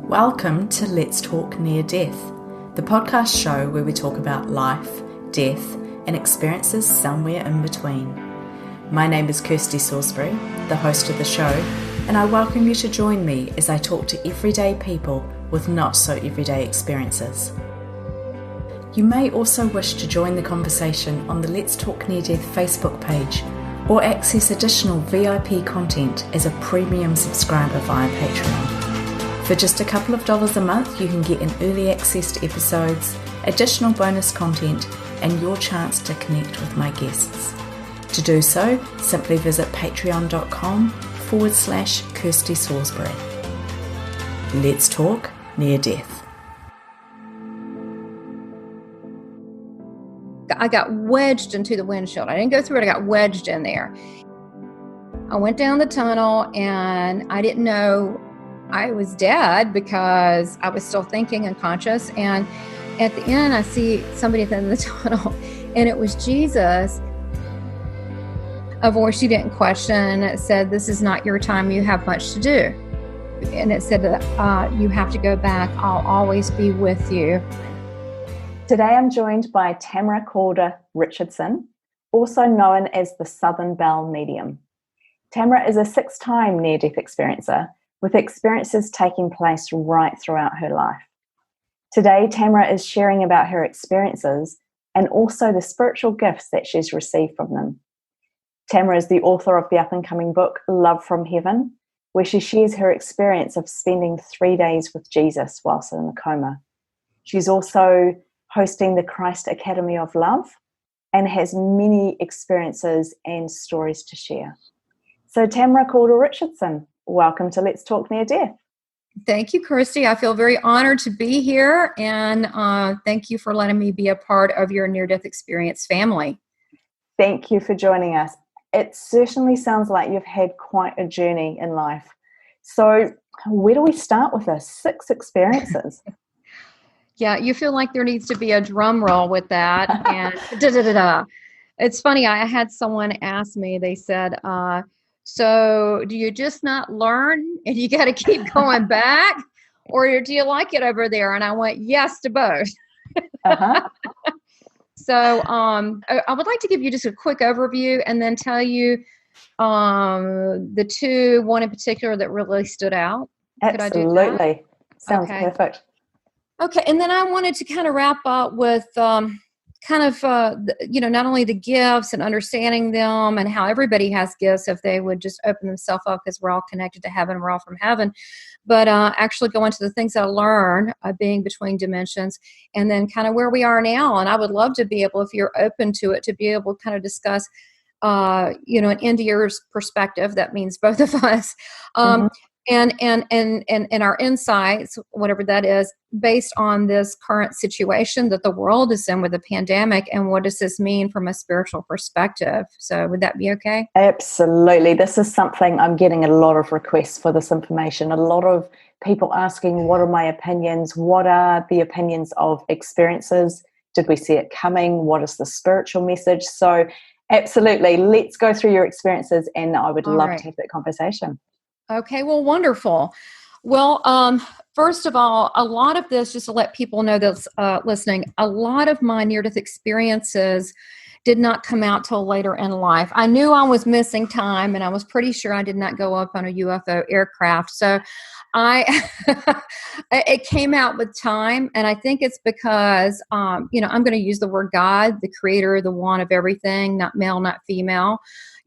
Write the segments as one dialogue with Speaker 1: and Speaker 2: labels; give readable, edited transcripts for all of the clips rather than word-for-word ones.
Speaker 1: Welcome to Let's Talk Near Death, the podcast show where we talk about life, death, and experiences somewhere in between. My name is Kirsty Salisbury, the host of the show, and I welcome you to join me as I talk to everyday people with not so everyday experiences. You may also wish to join the conversation on the Let's Talk Near Death Facebook page or access additional VIP content as a premium subscriber via Patreon. For just a couple of dollars a month, you can get an early access to episodes, additional bonus content, and your chance to connect with my guests. To do so, simply visit patreon.com/Kirsty Salisbury. Let's talk near death.
Speaker 2: I got wedged into the windshield. I didn't go through it. I got wedged in there. I went down the tunnel and I didn't know I was dead because I was still thinking and conscious. And at the end, I see somebody at the end of the tunnel, and it was Jesus. A voice you didn't question said, "This is not your time. You have much to do." And it said that you have to go back. I'll always be with you.
Speaker 3: Today I'm joined by Tamara Caulder Richardson, also known as the Southern Belle Medium. Tamara is a 6-time near-death experiencer, with experiences taking place right throughout her life. Today, Tamara is sharing about her experiences and also the spiritual gifts that she's received from them. Tamara is the author of the up-and-coming book, Love from Heaven, where she shares her experience of spending 3 days with Jesus whilst in a coma. She's also hosting the Christ Academy of Love and has many experiences and stories to share. So Tamara Caulder Richardson, welcome to Let's Talk Near Death.
Speaker 2: Thank you, Kirsty. I feel very honored to be here, and thank you for letting me be a part of your near-death experience family.
Speaker 3: Thank you for joining us. It certainly sounds like you've had quite a journey in life. So where do we start with this? 6 experiences.
Speaker 2: Yeah, you feel like there needs to be a drum roll with that. And da-da-da-da. It's funny, I had someone ask me, they said, so do you just not learn and you got to keep going back, or do you like it over there? And I went, yes to both. So I would like to give you just a quick overview and then tell you the 2, one in particular that really stood out.
Speaker 3: Absolutely.
Speaker 2: Could I do that?
Speaker 3: Sounds perfect.
Speaker 2: Okay. And then I wanted to kind of wrap up with not only the gifts and understanding them and how everybody has gifts if they would just open themselves up, because we're all connected to heaven, we're all from heaven, but actually go into the things that I learned being between dimensions, and then kind of where we are now. And I would love to be able, if you're open to it, to be able to kind of discuss, an NDE's perspective. That means both of us. And our insights, whatever that is, based on this current situation that the world is in with the pandemic, and what does this mean from a spiritual perspective? So would that be okay?
Speaker 3: Absolutely. This is something I'm getting a lot of requests for this information. A lot of people asking, what are my opinions? What are the opinions of experiences? Did we see it coming? What is the spiritual message? So absolutely, let's go through your experiences, and I would love to have that conversation.
Speaker 2: Okay, well, wonderful. Well, first of all, a lot of this, just to let people know that's listening, a lot of my near-death experiences did not come out till later in life. I knew I was missing time, and I was pretty sure I did not go up on a UFO aircraft. So it came out with time, and I think it's because, I'm going to use the word God, the creator, the one of everything, not male, not female.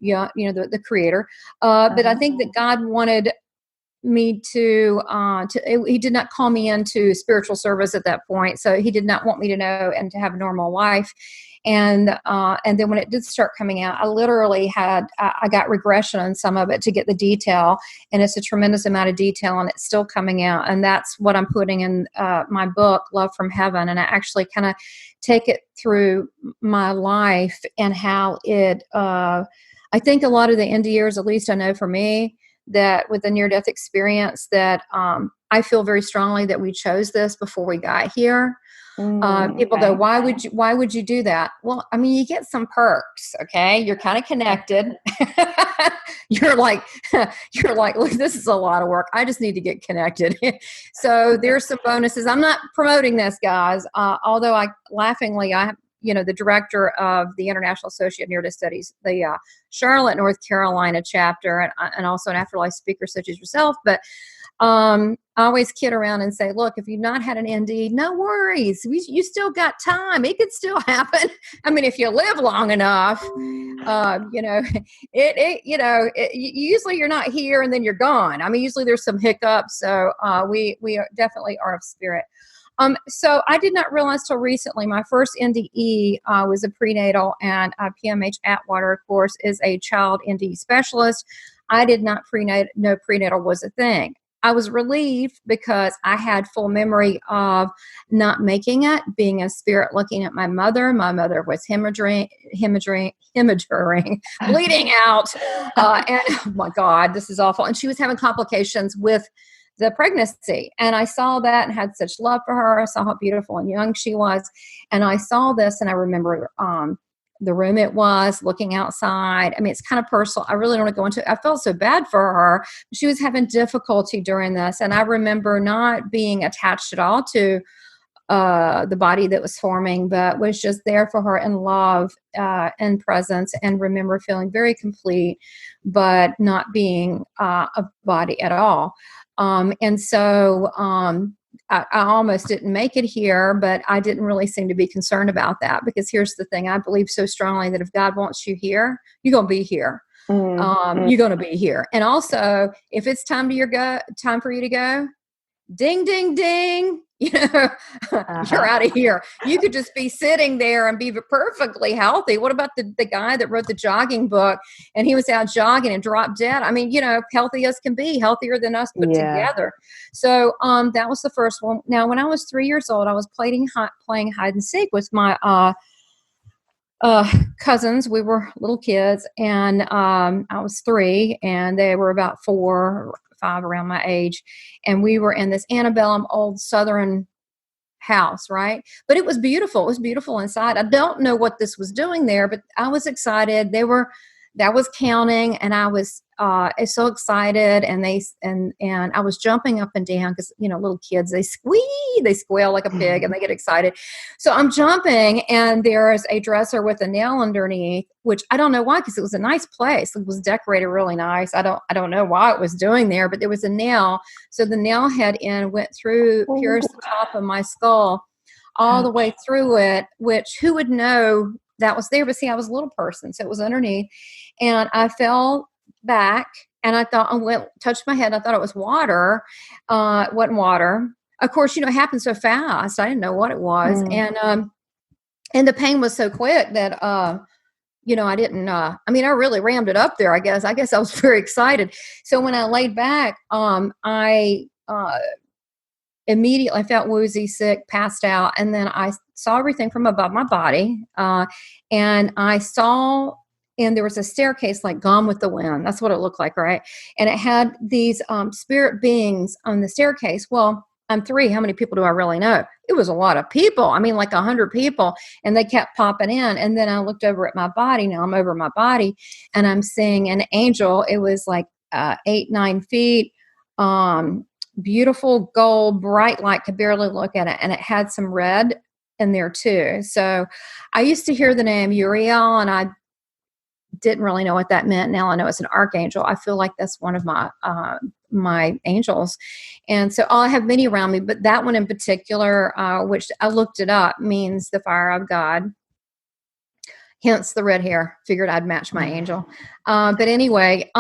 Speaker 2: Yeah, the creator. But I think that God wanted me to he did not call me into spiritual service at that point. So he did not want me to know and to have a normal life. And then when it did start coming out, I literally I got regression on some of it to get the detail, and it's a tremendous amount of detail, and it's still coming out. And that's what I'm putting in my book, Love from Heaven. And I actually kind of take it through my life and how it, I think a lot of the NDEs, at least I know for me, that with the near-death experience, that I feel very strongly that we chose this before we got here. People go, why would you do that? Well, I mean, you get some perks. Okay. You're kind of connected. you're like, look, this is a lot of work. I just need to get connected. So there's some bonuses. I'm not promoting this, guys. Although the director of the International Associate of Near-Death Studies, the Charlotte, North Carolina chapter, and also an afterlife speaker such as yourself. But I always kid around and say, look, if you've not had an NDE, no worries. You still got time. It could still happen. I mean, if you live long enough, usually you're not here and then you're gone. I mean, usually there's some hiccups. So we definitely are of spirit. So I did not realize till recently, my first NDE was a prenatal, and PMH Atwater, of course, is a child NDE specialist. I did not know prenatal was a thing. I was relieved because I had full memory of not making it, being a spirit looking at my mother. My mother was hemorrhaging, bleeding out. And oh my God, this is awful. And she was having complications with the pregnancy. And I saw that and had such love for her. I saw how beautiful and young she was. And I saw this, and I remember the room it was, looking outside. I mean, it's kind of personal. I really don't want to go into it. I felt so bad for her. She was having difficulty during this. And I remember not being attached at all to the body that was forming, but was just there for her in love and presence, and remember feeling very complete, but not being a body at all. And so I almost didn't make it here, but I didn't really seem to be concerned about that, because here's the thing. I believe so strongly that if God wants you here, you're going to be here. You're going to be here. And also, if it's time for you to go, ding, ding, ding, you're out of here. You could just be sitting there and be perfectly healthy. What about the guy that wrote the jogging book, and he was out jogging and dropped dead? I mean, healthy as can be, healthier than us put together. So that was the first one. Now, when I was 3 years old, I was playing hide and seek with my cousins. We were little kids, and I was 3, and they were about 4 or 5 around my age, and we were in this antebellum old Southern house, right? But it was beautiful. It was beautiful inside. I don't know what this was doing there, but I was excited. That was counting, and I was so excited, and I was jumping up and down because little kids, they squeal like a pig, and they get excited. So I'm jumping, and there's a dresser with a nail underneath, which I don't know why, because it was a nice place. It was decorated really nice. I don't know why it was doing there, but there was a nail. So the nail head went through, pierced the top of my skull all the way through it, which who would know that was there? But see, I was a little person, so it was underneath, and I fell back, and I thought, touched my head. I thought it was water. It wasn't water. Of course, it happened so fast. I didn't know what it was, and the pain was so quick that I didn't. I really rammed it up there. I guess I was very excited. So when I laid back, I immediately felt woozy, sick, passed out, and then I saw everything from above my body, and I saw, and there was a staircase like Gone with the Wind. That's what it looked like, right? And it had these spirit beings on the staircase. Well, I'm 3. How many people do I really know? It was a lot of people. I mean, like 100 people, and they kept popping in. And then I looked over at my body. Now I'm over my body, and I'm seeing an angel. It was like 8-9 feet. Beautiful gold, bright light, could barely look at it. And it had some red in there too. So I used to hear the name Uriel, and I didn't really know what that meant. Now I know it's an archangel. I feel like that's one of my angels. And so I have many around me, but that one in particular, which I looked it up, means the fire of God. Hence the red hair. Figured I'd match my angel. But anyway,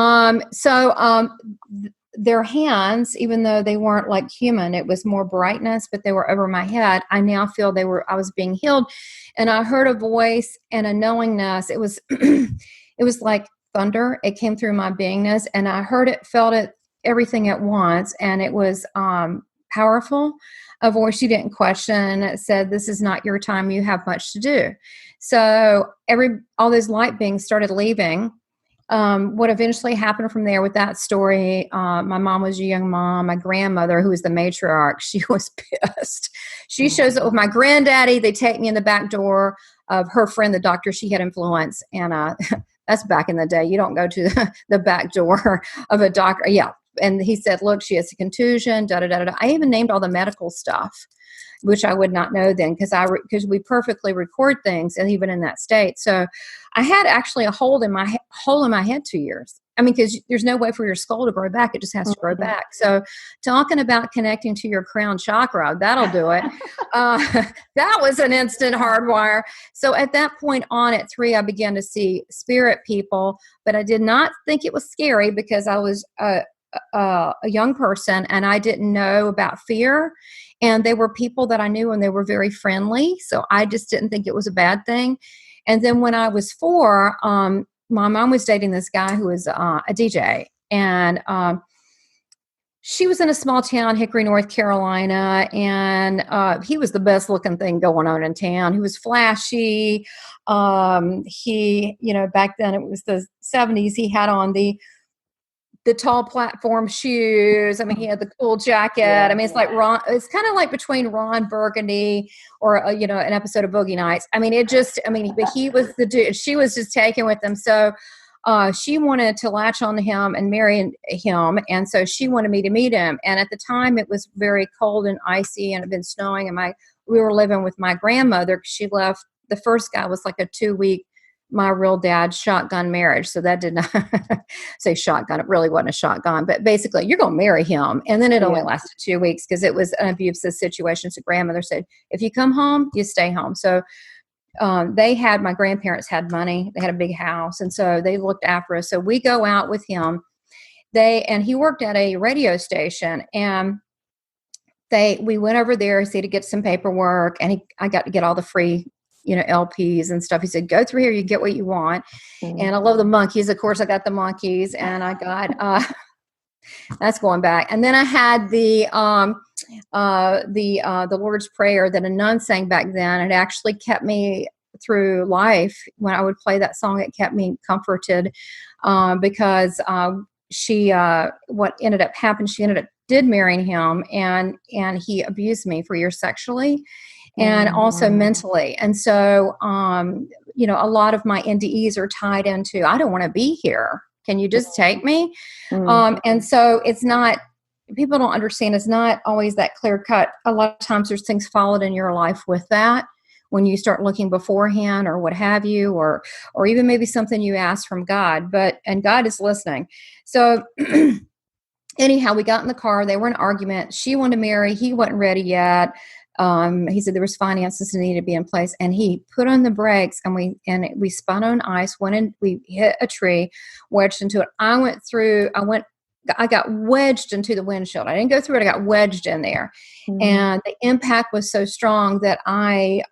Speaker 2: their hands, even though they weren't like human, it was more brightness, but they were over my head. I now feel I was being healed, and I heard a voice and a knowingness. It was, it was like thunder. It came through my beingness, and I heard it, felt it, everything at once. And it was, powerful. A voice you didn't question. It said, "This is not your time. You have much to do." So all those light beings started leaving. What eventually happened from there with that story, my mom was a young mom. My grandmother, who was the matriarch, she was pissed. she shows up with my granddaddy. They take me in the back door of her friend, the doctor she had influenced. And that's back in the day. You don't go to the back door of a doctor. Yeah. And he said, look, she has a contusion, da-da-da-da. I even named all the medical stuff, which I would not know then because we perfectly record things, and even in that state. So I had actually a hole in my head 2 years. I mean, because there's no way for your skull to grow back. It just has to grow back. So talking about connecting to your crown chakra, that'll do it. That was an instant hardwire. So at that point on at 3, I began to see spirit people, but I did not think it was scary because I was a young person and I didn't know about fear. And they were people that I knew and they were very friendly. So I just didn't think it was a bad thing. And then when I was 4, my mom was dating this guy who was a DJ. And she was in a small town, Hickory, North Carolina. And he was the best looking thing going on in town. He was flashy. He, back then it was the 70s. He had on the tall platform shoes. I mean, he had the cool jacket. Yeah, I mean, it's like it's kind of like between Ron Burgundy or, an episode of Boogie Nights. I mean, but he was the dude. She was just taken with him. So she wanted to latch on to him and marry him. And so she wanted me to meet him. And at the time it was very cold and icy and it had been snowing. And we were living with my grandmother because she left. The first guy was like a 2-week, my real dad's shotgun marriage. So that did not say shotgun. It really wasn't a shotgun, but basically you're going to marry him. And then it only lasted 2 weeks because it was an abusive situation. So grandmother said, if you come home, you stay home. So my grandparents had money. They had a big house. And so they looked after us. So we go out with him. And he worked at a radio station and we went over there to get some paperwork and I got to get all the free LPs and stuff. He said, go through here, you get what you want. Mm-hmm. And I love the monkeys. Of course, I got the monkeys and I got, that's going back. And then I had the Lord's Prayer that a nun sang back then. It actually kept me through life. When I would play that song, it kept me comforted because what ended up happening, she ended up did marrying him and he abused me for years sexually. And also mentally. And so, a lot of my NDEs are tied into, I don't want to be here. Can you just take me? And so it's not, people don't understand, it's not always that clear cut. A lot of times there's things followed in your life with that when you start looking beforehand or what have you, or even maybe something you ask from God, and God is listening. So anyhow, we got in the car, they were in an argument. She wanted to marry, he wasn't ready yet. He said there was finances that needed to be in place, and he put on the brakes, and we spun on ice, we hit a tree, wedged into it. I got wedged into the windshield. I didn't go through it. I got wedged in there. And the impact was so strong that I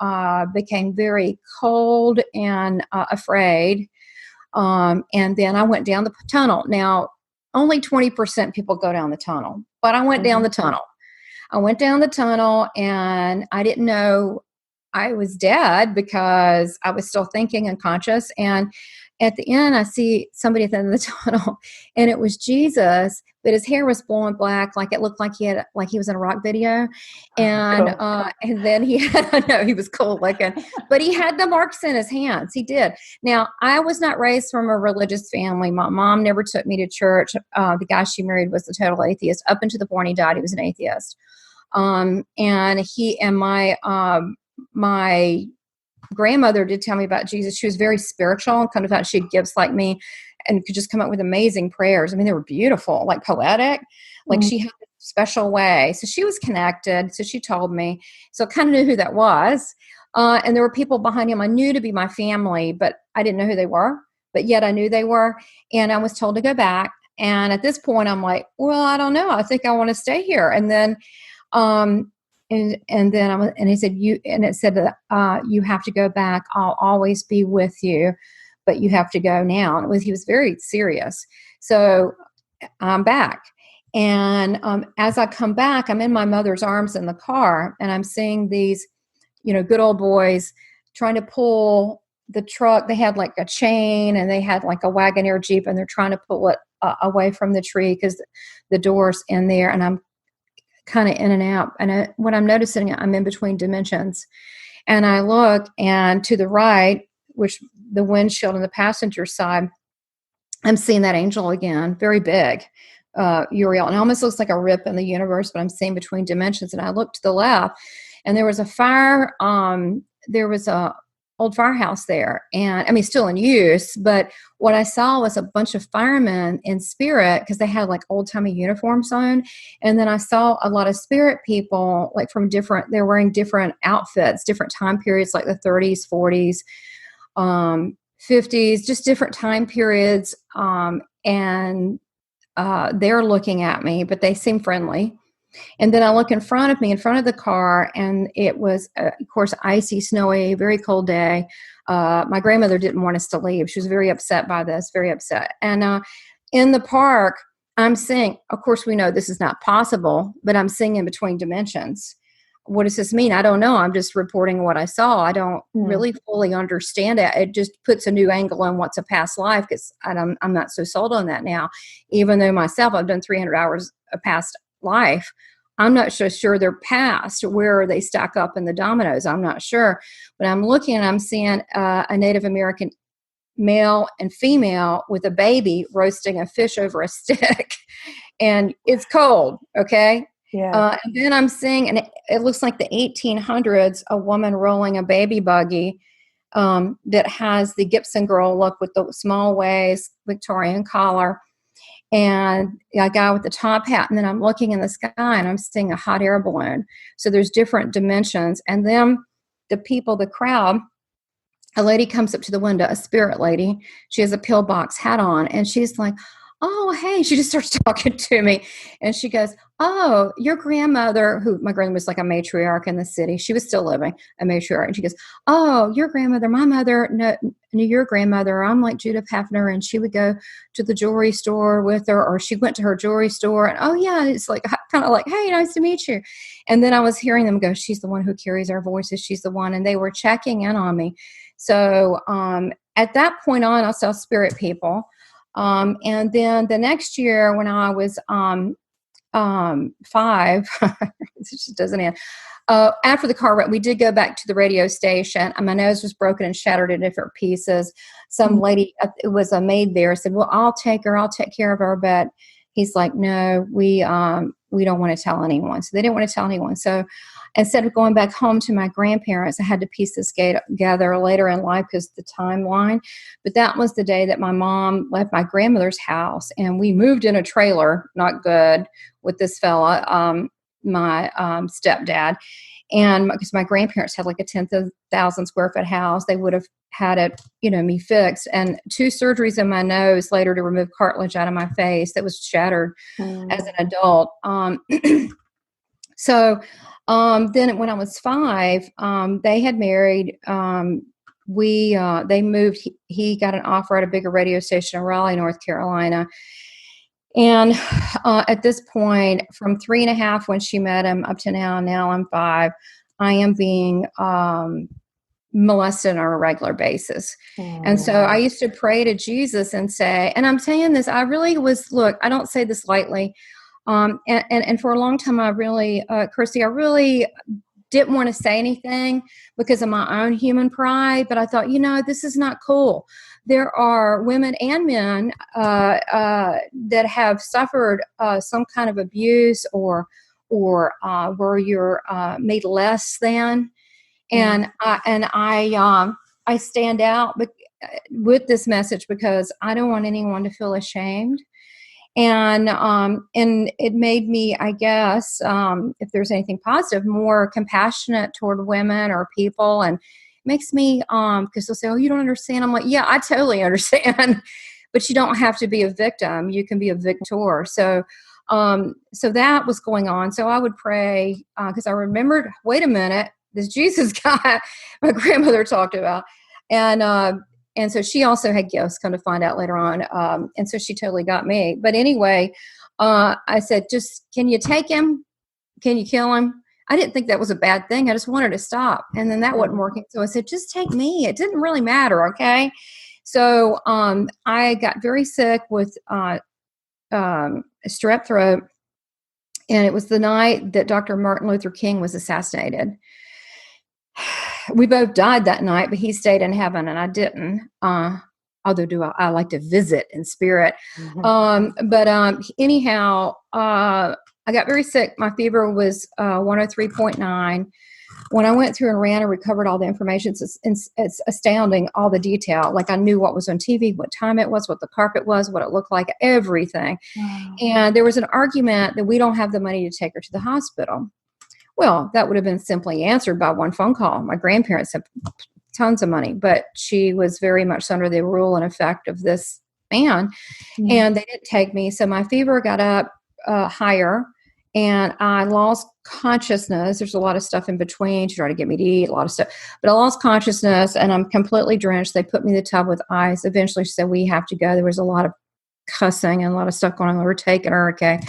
Speaker 2: became very cold and afraid. And then I went down the tunnel. Now, only 20% people go down the tunnel, but I went down the tunnel. I went down the tunnel and I didn't know I was dead because I was still thinking and conscious. And at the end, I see somebody at the end of the tunnel and it was Jesus, but his hair was blowing black. Like it looked like he was in a rock video. And, cool. And then he was cool looking, but he had the marks in his hands. He did. Now, I was not raised from a religious family. My mom never took me to church. The guy she married was a total atheist. Up until the point he died, he was an atheist. And my grandmother did tell me about Jesus. She was very spiritual and kind of thought she had gifts like me and could just come up with amazing prayers. I mean, they were beautiful, like poetic, like she had a special way. So she was connected. So she told me, so I kind of knew who that was. And there were people behind him I knew to be my family, but I didn't know who they were, but yet I knew they were. And I was told to go back. And at this point I'm like, well, I don't know. I think I want to stay here. And then, and he said, it said that you have to go back. I'll always be with you, but you have to go now. And he was very serious. So I'm back. And as I come back, I'm in my mother's arms in the car and I'm seeing these, good old boys trying to pull the truck. They had like a chain and they had like a Wagoneer Jeep and they're trying to pull it away from the tree because the door's in there. And kind of in and out. And what I'm noticing, I'm in between dimensions. And I look, and to the right, which the windshield on the passenger side, I'm seeing that angel again, very big, Uriel. And it almost looks like a rip in the universe, but I'm seeing between dimensions. And I look to the left, and there was a fire. There was a old firehouse there, and I mean, still in use. But what I saw was a bunch of firemen in spirit, because they had like old timey uniforms on. And then I saw a lot of spirit people, like from different. They're wearing different outfits, different time periods, like the 30s, 40s, 50s, just different time periods. And they're looking at me, but they seem friendly. And then I look in front of me, in front of the car, and it was, of course, icy, snowy, very cold day. My grandmother didn't want us to leave. She was very upset by this, very upset. And in the park, I'm seeing, of course, we know this is not possible, but I'm seeing in between dimensions. What does this mean? I don't know. I'm just reporting what I saw. I don't really fully understand it. It just puts a new angle on what's a past life, because I'm not so sold on that now. Even though myself, I've done 300 hours of past life, I'm not so sure they're past. Where they stack up in the dominoes, I'm not sure. But I'm looking, and I'm seeing a Native American male and female with a baby roasting a fish over a stick. And it's cold, okay?
Speaker 3: Yeah.
Speaker 2: And then I'm seeing, and it looks like the 1800s, a woman rolling a baby buggy that has the Gibson girl look with the small waist, Victorian collar, and a guy with the top hat. And then I'm looking in the sky, and I'm seeing a hot air balloon. So there's different dimensions. And then the people, the crowd, a lady comes up to the window, a spirit lady. She has a pillbox hat on, and she's like, "Oh, hey," she just starts talking to me. And she goes, "Oh, your grandmother," who my grandmother was like a matriarch in the city. She was still living, a matriarch. And she goes, "Oh, your grandmother, my mother knew your grandmother. I'm like Judith Hefner, and she would go to the jewelry store with her, or she went to her jewelry store. And oh yeah, it's like kind of like, hey, nice to meet you." And then I was hearing them go, "She's the one who carries our voices. She's the one." And they were checking in on me. So at that point on, I saw spirit people. And then the next year, when I was 5, it just doesn't end. After the car wreck, we did go back to the radio station. My nose was broken and shattered in different pieces. Some lady, it was a maid there, said, "Well, I'll take her. I'll take care of her." But he's like, "No, we don't want to tell anyone." So they didn't want to tell anyone. So instead of going back home to my grandparents, I had to piece this together later in life because of the timeline. But that was the day that my mom left my grandmother's house, and we moved in a trailer, not good, with this fella, my stepdad. And because my grandparents had like a 10,000 square foot house, they would have had it, me fixed. And 2 surgeries in my nose later to remove cartilage out of my face that was shattered as an adult. So then when I was 5, they had married. They moved. He got an offer at a bigger radio station in Raleigh, North Carolina. And at this point, from 3.5 when she met him up to now I'm 5, I am being molested on a regular basis. And so I used to pray to Jesus and say, and I'm saying this, I really was, look, I don't say this lightly. And for a long time, I really, Kirsty, I really didn't want to say anything because of my own human pride. But I thought, this is not cool. There are women and men that have suffered some kind of abuse or where you're made less than. And I stand out with this message because I don't want anyone to feel ashamed. And it made me, I guess, if there's anything positive, more compassionate toward women or people. And it makes me, because they'll say, "Oh, you don't understand." I'm like, yeah, I totally understand. But you don't have to be a victim. You can be a victor. So that was going on. So I would pray because I remembered, wait a minute, this Jesus guy my grandmother talked about. And so she also had gifts, come to find out later on. And so she totally got me. But anyway, I said, just, can you take him? Can you kill him? I didn't think that was a bad thing. I just wanted to stop. And then that wasn't working. So I said, just take me. It didn't really matter. Okay. So I got very sick with strep throat. And it was the night that Dr. Martin Luther King was assassinated. We both died that night, but he stayed in heaven and I didn't. Although I like to visit in spirit. Anyhow, I got very sick. My fever was 103.9. When I went through and ran and recovered all the information, it's astounding, all the detail. Like I knew what was on TV, what time it was, what the carpet was, what it looked like, everything. Wow. And there was an argument that we don't have the money to take her to the hospital. Well, that would have been simply answered by one phone call. My grandparents have tons of money, but she was very much under the rule and effect of this man, and they didn't take me. So my fever got up higher, and I lost consciousness. There's a lot of stuff in between. She tried to get me to eat, a lot of stuff, but I lost consciousness, and I'm completely drenched. They put me in the tub with ice. Eventually, she said, we have to go. There was a lot of cussing and a lot of stuff going on. We were taking her, okay.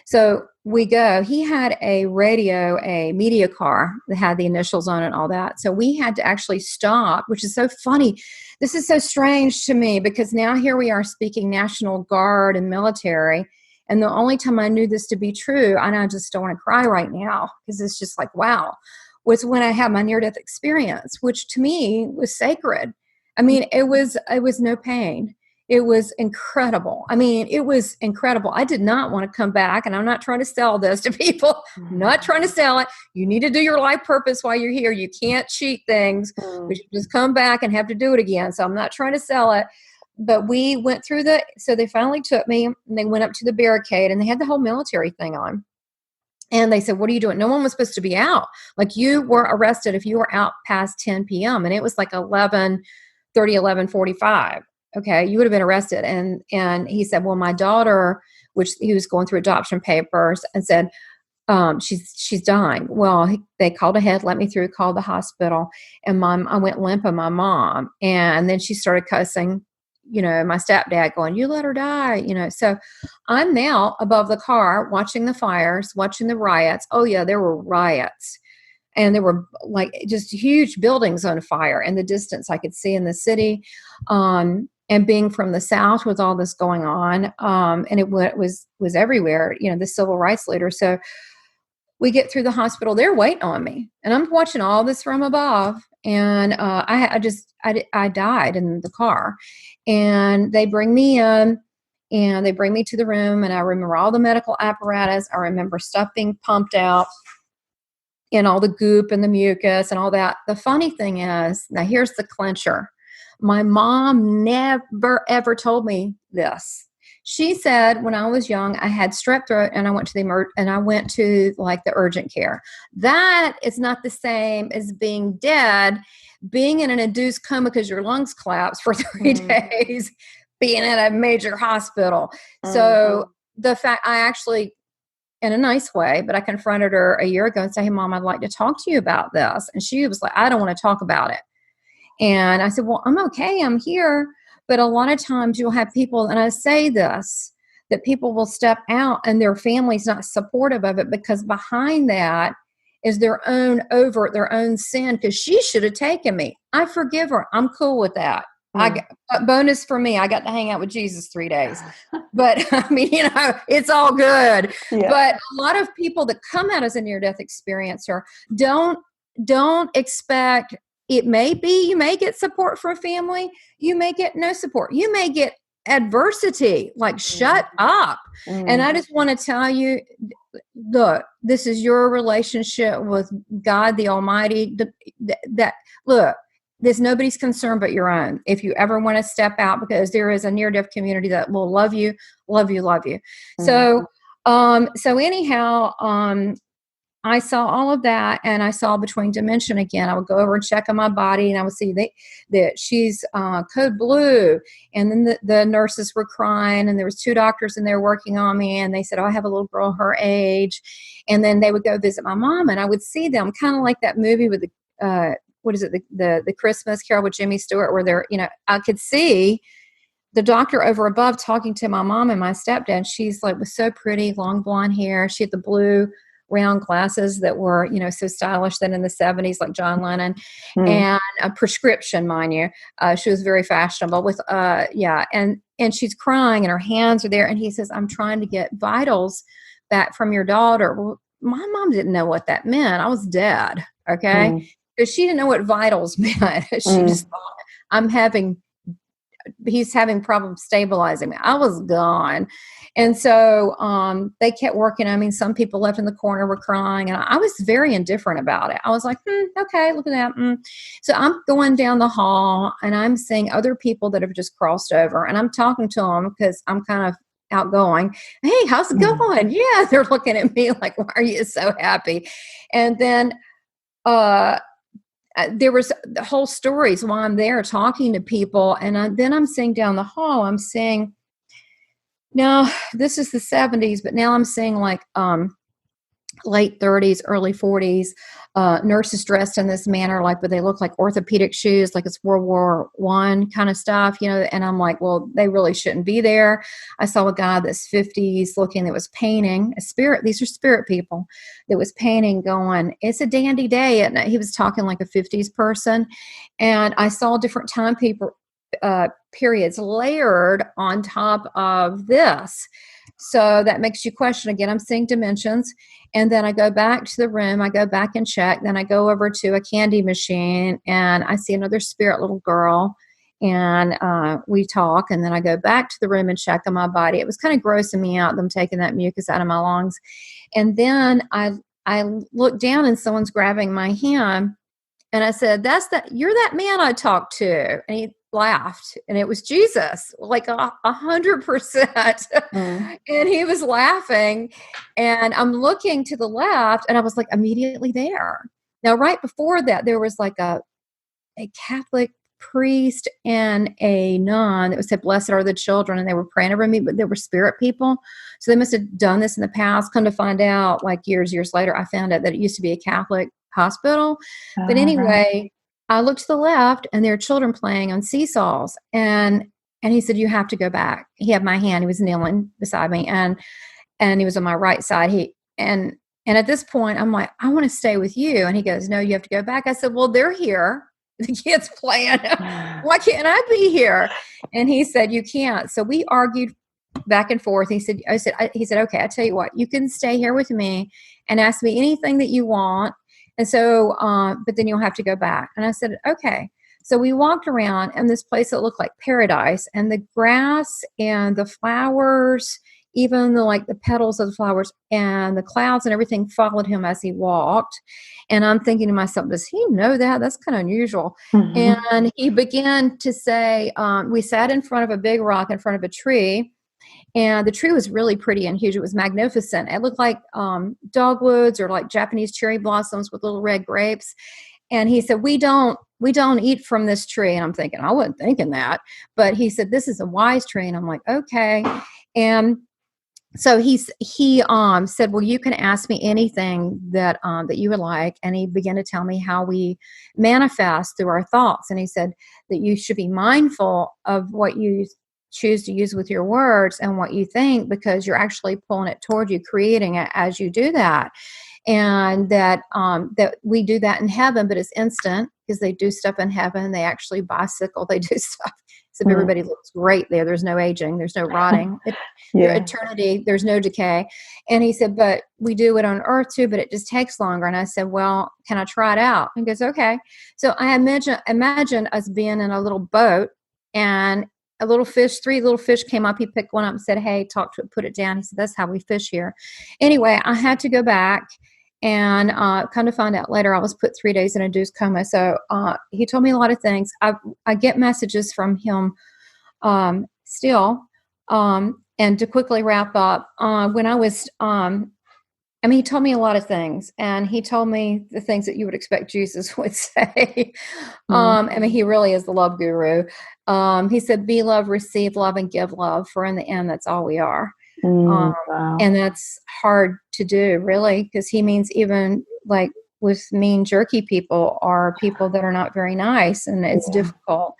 Speaker 2: So we go. He had a radio, a media car that had the initials on it and all that. So we had to actually stop, which is so funny. This is so strange to me because now here we are speaking National Guard and military. And the only time I knew this to be true, and I just don't want to cry right now because it's just like, wow, was when I had my near-death experience, which to me was sacred. I mean, it was no pain. It was incredible. I mean, it was incredible. I did not want to come back, and I'm not trying to sell this to people. I'm not trying to sell it. You need to do your life purpose while you're here. You can't cheat things. You just come back and have to do it again. So I'm not trying to sell it. But we went through so they finally took me, and they went up to the barricade, and they had the whole military thing on. And they said, what are you doing? No one was supposed to be out. Like, you were arrested if you were out past 10 p.m. And it was like 11:30, 11:45. Okay, you would have been arrested. And he said, well, my daughter, which he was going through adoption papers, and said, she's dying. Well, they called ahead, let me through, called the hospital. And I went limp on my mom. And then she started cussing, my stepdad, going, you let her die, So I'm now above the car watching the fires, watching the riots. Oh, yeah, there were riots. And there were like just huge buildings on fire in the distance I could see in the city. And being from the South with all this going on, and it was everywhere, the civil rights leader. So we get through the hospital, they're waiting on me, and I'm watching all this from above. And I died in the car, and they bring me in, and they bring me to the room, and I remember all the medical apparatus. I remember stuff being pumped out, and all the goop and the mucus and all that. The funny thing is, now here's the clincher. My mom never, ever told me this. She said when I was young, I had strep throat, and I went to the urgent care. That is not the same as being dead, being in an induced coma because your lungs collapsed for 3 days, being in a major hospital. So the fact I actually, in a nice way, but I confronted her a year ago and said, hey, Mom, I'd like to talk to you about this. And she was like, I don't want to talk about it. And I said, well, I'm okay. I'm here. But a lot of times you'll have people, and I say this, that people will step out and their family's not supportive of it because behind that is their own sin, because she should have taken me. I forgive her. I'm cool with that. Bonus for me, I got to hang out with Jesus 3 days. But I mean, it's all good. Yeah. But a lot of people that come out as a near-death experiencer don't expect. It may be you may get support from a family. You may get no support. You may get adversity, like shut up. And I just want to tell you, look, this is your relationship with God, the Almighty. Look, there's nobody's concern but your own. If you ever want to step out, because there is a near-death community that will love you. So anyhow, I saw all of that, and I saw between dimension again. I would go over and check on my body, and I would see that she's code blue. And then the nurses were crying, and there was 2 doctors in there working on me, and they said, oh, I have a little girl her age. And then they would go visit my mom, and I would see them kind of like that movie with the Christmas Carol with Jimmy Stewart, where they're, I could see the doctor over above talking to my mom and my stepdad. She's like, was so pretty, long blonde hair. She had the blue round glasses that were, so stylish then in the 70s, like John Lennon, and a prescription, mind you. She was very fashionable with, and she's crying and her hands are there. And he says, I'm trying to get vitals back from your daughter. Well, my mom didn't know what that meant. I was dead. Okay. Because she didn't know what vitals meant. She just thought, he's having problems stabilizing me. I was gone. And so they kept working. I mean, some people left in the corner were crying, and I was very indifferent about it. I was like, okay, look at that. So I'm going down the hall, and I'm seeing other people that have just crossed over, and I'm talking to them because I'm kind of outgoing. Hey, how's it going? Yeah, they're looking at me like, why are you so happy? And then there was the whole stories while I'm there talking to people. And then I'm seeing down the hall, I'm seeing, now this is the 70s, but now I'm seeing like late 30s, early 40s, nurses dressed in this manner, like, but they look like orthopedic shoes, like it's World War I kind of stuff, and I'm like, well, they really shouldn't be there. I saw a guy that's 50s looking that was painting a spirit. These are spirit people that was painting going, it's a dandy day. And he was talking like a 50s person. And I saw different time periods layered on top of this. So that makes you question again. I'm seeing dimensions. And then I go back to the room. I go back and check. Then I go over to a candy machine and I see another spirit little girl. And we talk. And then I go back to the room and check on my body. It was kind of grossing me out, them taking that mucus out of my lungs. And then I look down and someone's grabbing my hand. And I said, you're that man I talked to. And he laughed, and it was Jesus, like 100%. And he was laughing, and I'm looking to the left, and I was like immediately there. Now, right before that, there was like a Catholic priest and a nun that said, "Blessed are the children," and they were praying over me, but they were spirit people. So they must have done this in the past. Come to find out, like years later, I found out that it used to be a Catholic hospital. But anyway, I looked to the left, and there are children playing on seesaws. And he said, "You have to go back." He had my hand. He was kneeling beside me, and he was on my right side. And at this point, I'm like, "I want to stay with you." And he goes, "No, you have to go back." I said, "Well, they're here. The kids playing. Why can't I be here?" And he said, "You can't." So we argued back and forth. He said, "Okay, I tell you what, you can stay here with me and ask me anything that you want. And so, but then you'll have to go back." And I said, "Okay." So we walked around in this place that looked like paradise, and the grass and the flowers, even the petals of the flowers and the clouds and everything followed him as he walked. And I'm thinking to myself, does he know that? That's kind of unusual. And he began to say, we sat in front of a big rock in front of a tree. And the tree was really pretty and huge. It was magnificent. It looked like dogwoods or like Japanese cherry blossoms with little red grapes. And he said, we don't eat from this tree. And I'm thinking, I wasn't thinking that. But he said, "This is a wise tree." And I'm like, okay. And so he said, "Well, you can ask me anything that you would like." And he began to tell me how we manifest through our thoughts. And he said that you should be mindful of what you choose to use with your words and what you think, because you're actually pulling it toward you, creating it as you do that. And that we do that in heaven, but it's instant, because they do stuff in heaven. They actually bicycle. They do stuff. So everybody looks great there. There's no aging. There's no rotting. Eternity. There's no decay. And he said, "But we do it on earth too, but it just takes longer." And I said, "Well, can I try it out?" And he goes, "Okay." So I imagine us being in a little boat, and a little fish, 3 little fish came up. He picked one up and said, "Hey, talk to it, put it down." He said, "That's how we fish here." Anyway, I had to go back. And kind of find out later, I was put 3 days in induced coma. So he told me a lot of things. I get messages from him still. And to quickly wrap up, when I was, he told me a lot of things. And he told me the things that you would expect Jesus would say. He really is the love guru. He said, "Be love, receive love, and give love. For in the end, that's all we are."
Speaker 3: Wow.
Speaker 2: And that's hard to do, really, because he means even like with mean, jerky people are people that are not very nice, and it's difficult.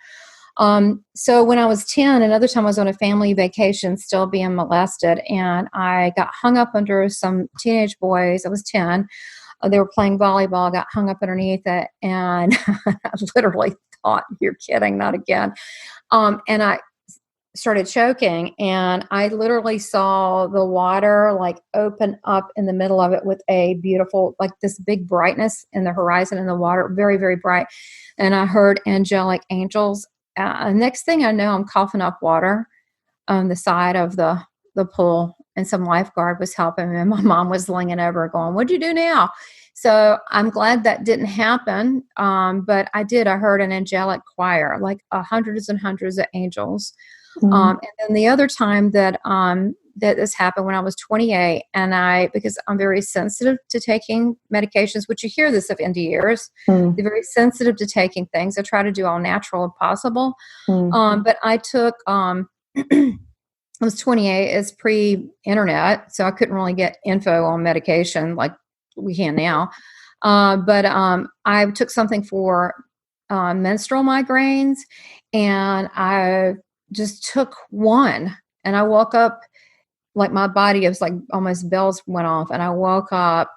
Speaker 2: So when I was 10, another time I was on a family vacation, still being molested, and I got hung up under some teenage boys. I was 10. They were playing volleyball, got hung up underneath it, and I literally thought, "You're kidding, not again." And I started choking, and I literally saw the water like open up in the middle of it with a beautiful, like this big brightness in the horizon in the water, very, very bright. And I heard angelic angels. Next thing I know, I'm coughing up water on the side of the pool, and some lifeguard was helping me, and my mom was leaning over going, "What'd you do now?" So I'm glad that didn't happen. But I heard an angelic choir, like hundreds and hundreds of angels. And then the other time that this happened, when I was 28, and because I'm very sensitive to taking medications, which you hear this of NDErs, they're very sensitive to taking things. I try to do all natural if possible. But I took, I was 28, it's pre-internet, so I couldn't really get info on medication like we can now. But I took something for menstrual migraines, and I just took one, and I woke up like my body, it was like almost bells went off, and I woke up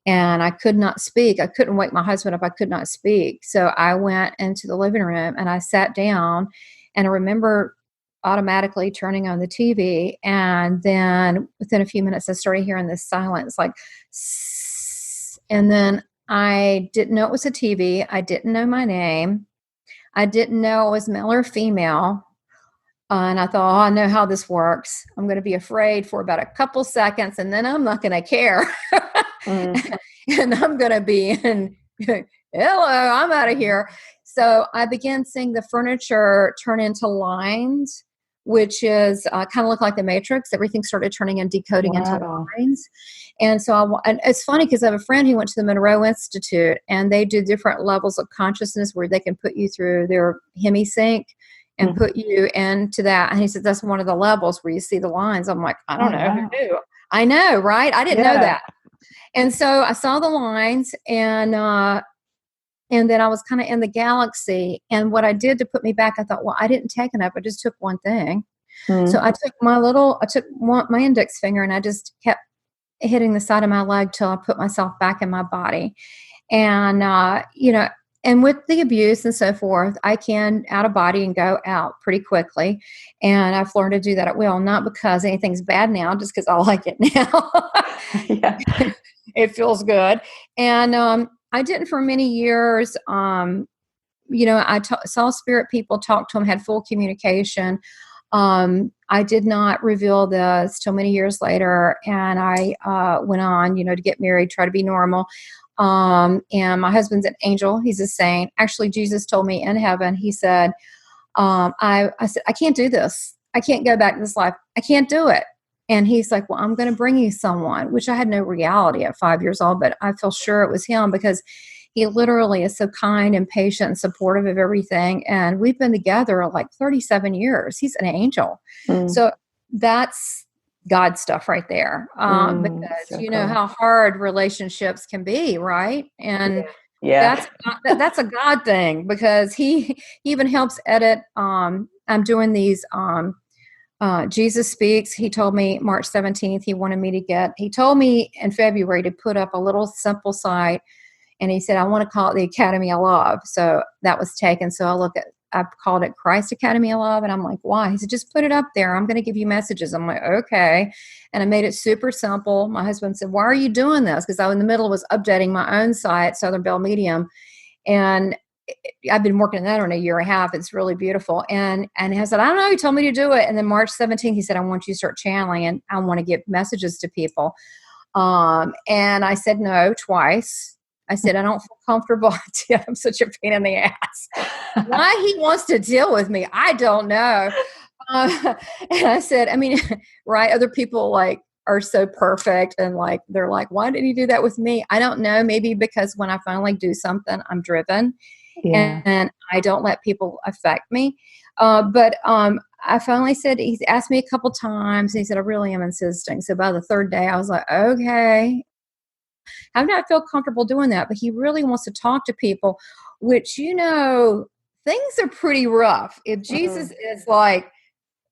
Speaker 2: and I could not speak. I couldn't wake my husband up. I could not speak. So I went into the living room and I sat down, and I remember automatically turning on the TV. And then within a few minutes, I started hearing this silence, like, and then I didn't know it was a TV. I didn't know my name. I didn't know it was male or female. And I thought, I know how this works. I'm going to be afraid for about a couple seconds, and then I'm not going to care. And I'm going to be in, hello, I'm out of here. So I began seeing the furniture turn into lines, which is kind of look like the Matrix. Everything started turning and decoding into lines. And so and it's funny because I have a friend who went to the Monroe Institute, and they do different levels of consciousness where they can put you through their hemisync and put you into that. And he said, that's one of the levels where you see the lines. I'm like, I don't know. Who knew? I know, right? I didn't know that. And so I saw the lines, and then I was kind of in the galaxy. And what I did to put me back, I thought, well, I didn't take enough. I just took one thing. So I took my index finger, and I just kept hitting the side of my leg till I put myself back in my body. And, and with the abuse and so forth, I can out of body and go out pretty quickly. And I've learned to do that at will, not because anything's bad now, just because I like it now. It feels good. And I didn't for many years. I saw spirit people, talk to them, had full communication. I did not reveal this till many years later. And I went on, to get married, try to be normal. And my husband's an angel. He's a saint. Actually, Jesus told me in heaven, he said, I said, I can't do this. I can't go back to this life. I can't do it. And he's like, well, I'm going to bring you someone, which I had no reality at 5 years old, but I feel sure it was him because he literally is so kind and patient and supportive of everything. And we've been together like 37 years. He's an angel. So that's God stuff right there. Because so you know how hard relationships can be, right? And that's a God thing, because he even helps edit. I'm doing these Jesus Speaks. He told me March 17th, he told me in February to put up a little simple site. And he said, I want to call it the Academy of Love. So that was taken. So I called it Christ Academy of Love. And I'm like, why? He said, just put it up there. I'm going to give you messages. I'm like, okay. And I made it super simple. My husband said, why are you doing this? Because I was in the middle was updating my own site, Southern Belle Medium. And I've been working on that on a year and a half. It's really beautiful. And I said, I don't know. He told me to do it. And then March 17th, he said, I want you to start channeling, and I want to give messages to people. And I said no twice. I said, I don't feel comfortable. I'm such a pain in the ass. Why he wants to deal with me, I don't know. And I said, right, other people are so perfect, and they're like, why did he do that with me? I don't know. Maybe because when I finally do something, I'm driven, and I don't let people affect me. But I finally said, he's asked me a couple times, and he said, I really am insisting. So by the third day, I was like, okay. I do not feel comfortable doing that, but he really wants to talk to people, which, things are pretty rough. If Jesus is like,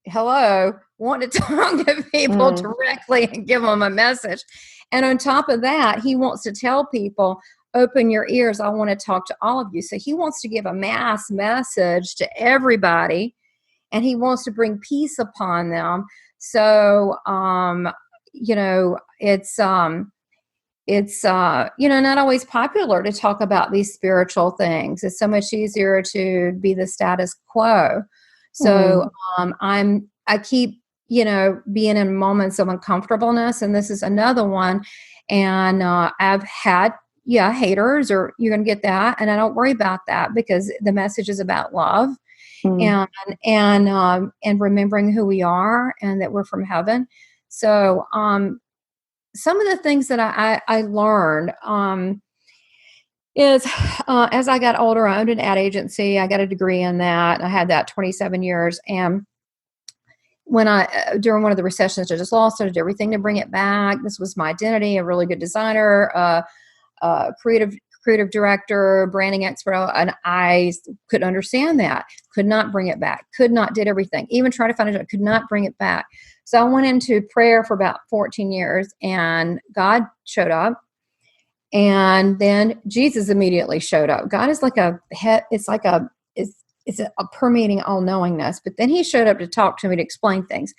Speaker 2: hello, want to talk to people directly and give them a message. And on top of that, he wants to tell people, open your ears. I want to talk to all of you. So he wants to give a mass message to everybody. and he wants to bring peace upon them. So, it's not always popular to talk about these spiritual things. It's so much easier to be the status quo. So I keep being in moments of uncomfortableness, and this is another one. And I've had haters, or you're gonna get that, and I don't worry about that, because the message is about love and remembering who we are and that we're from heaven. So some of the things that I learned is as I got older, I owned an ad agency. I got a degree in that. I had that 27 years. And when during one of the recessions, I just lost it. I did everything to bring it back. This was my identity, a really good designer, creative director, branding expert. And I couldn't understand that. Could not bring it back. Did everything. Even try to find a job. Could not bring it back. So I went into prayer for about 14 years, and God showed up, and then Jesus immediately showed up. God is like it's a permeating all-knowingness. But then he showed up to talk to me, to explain things.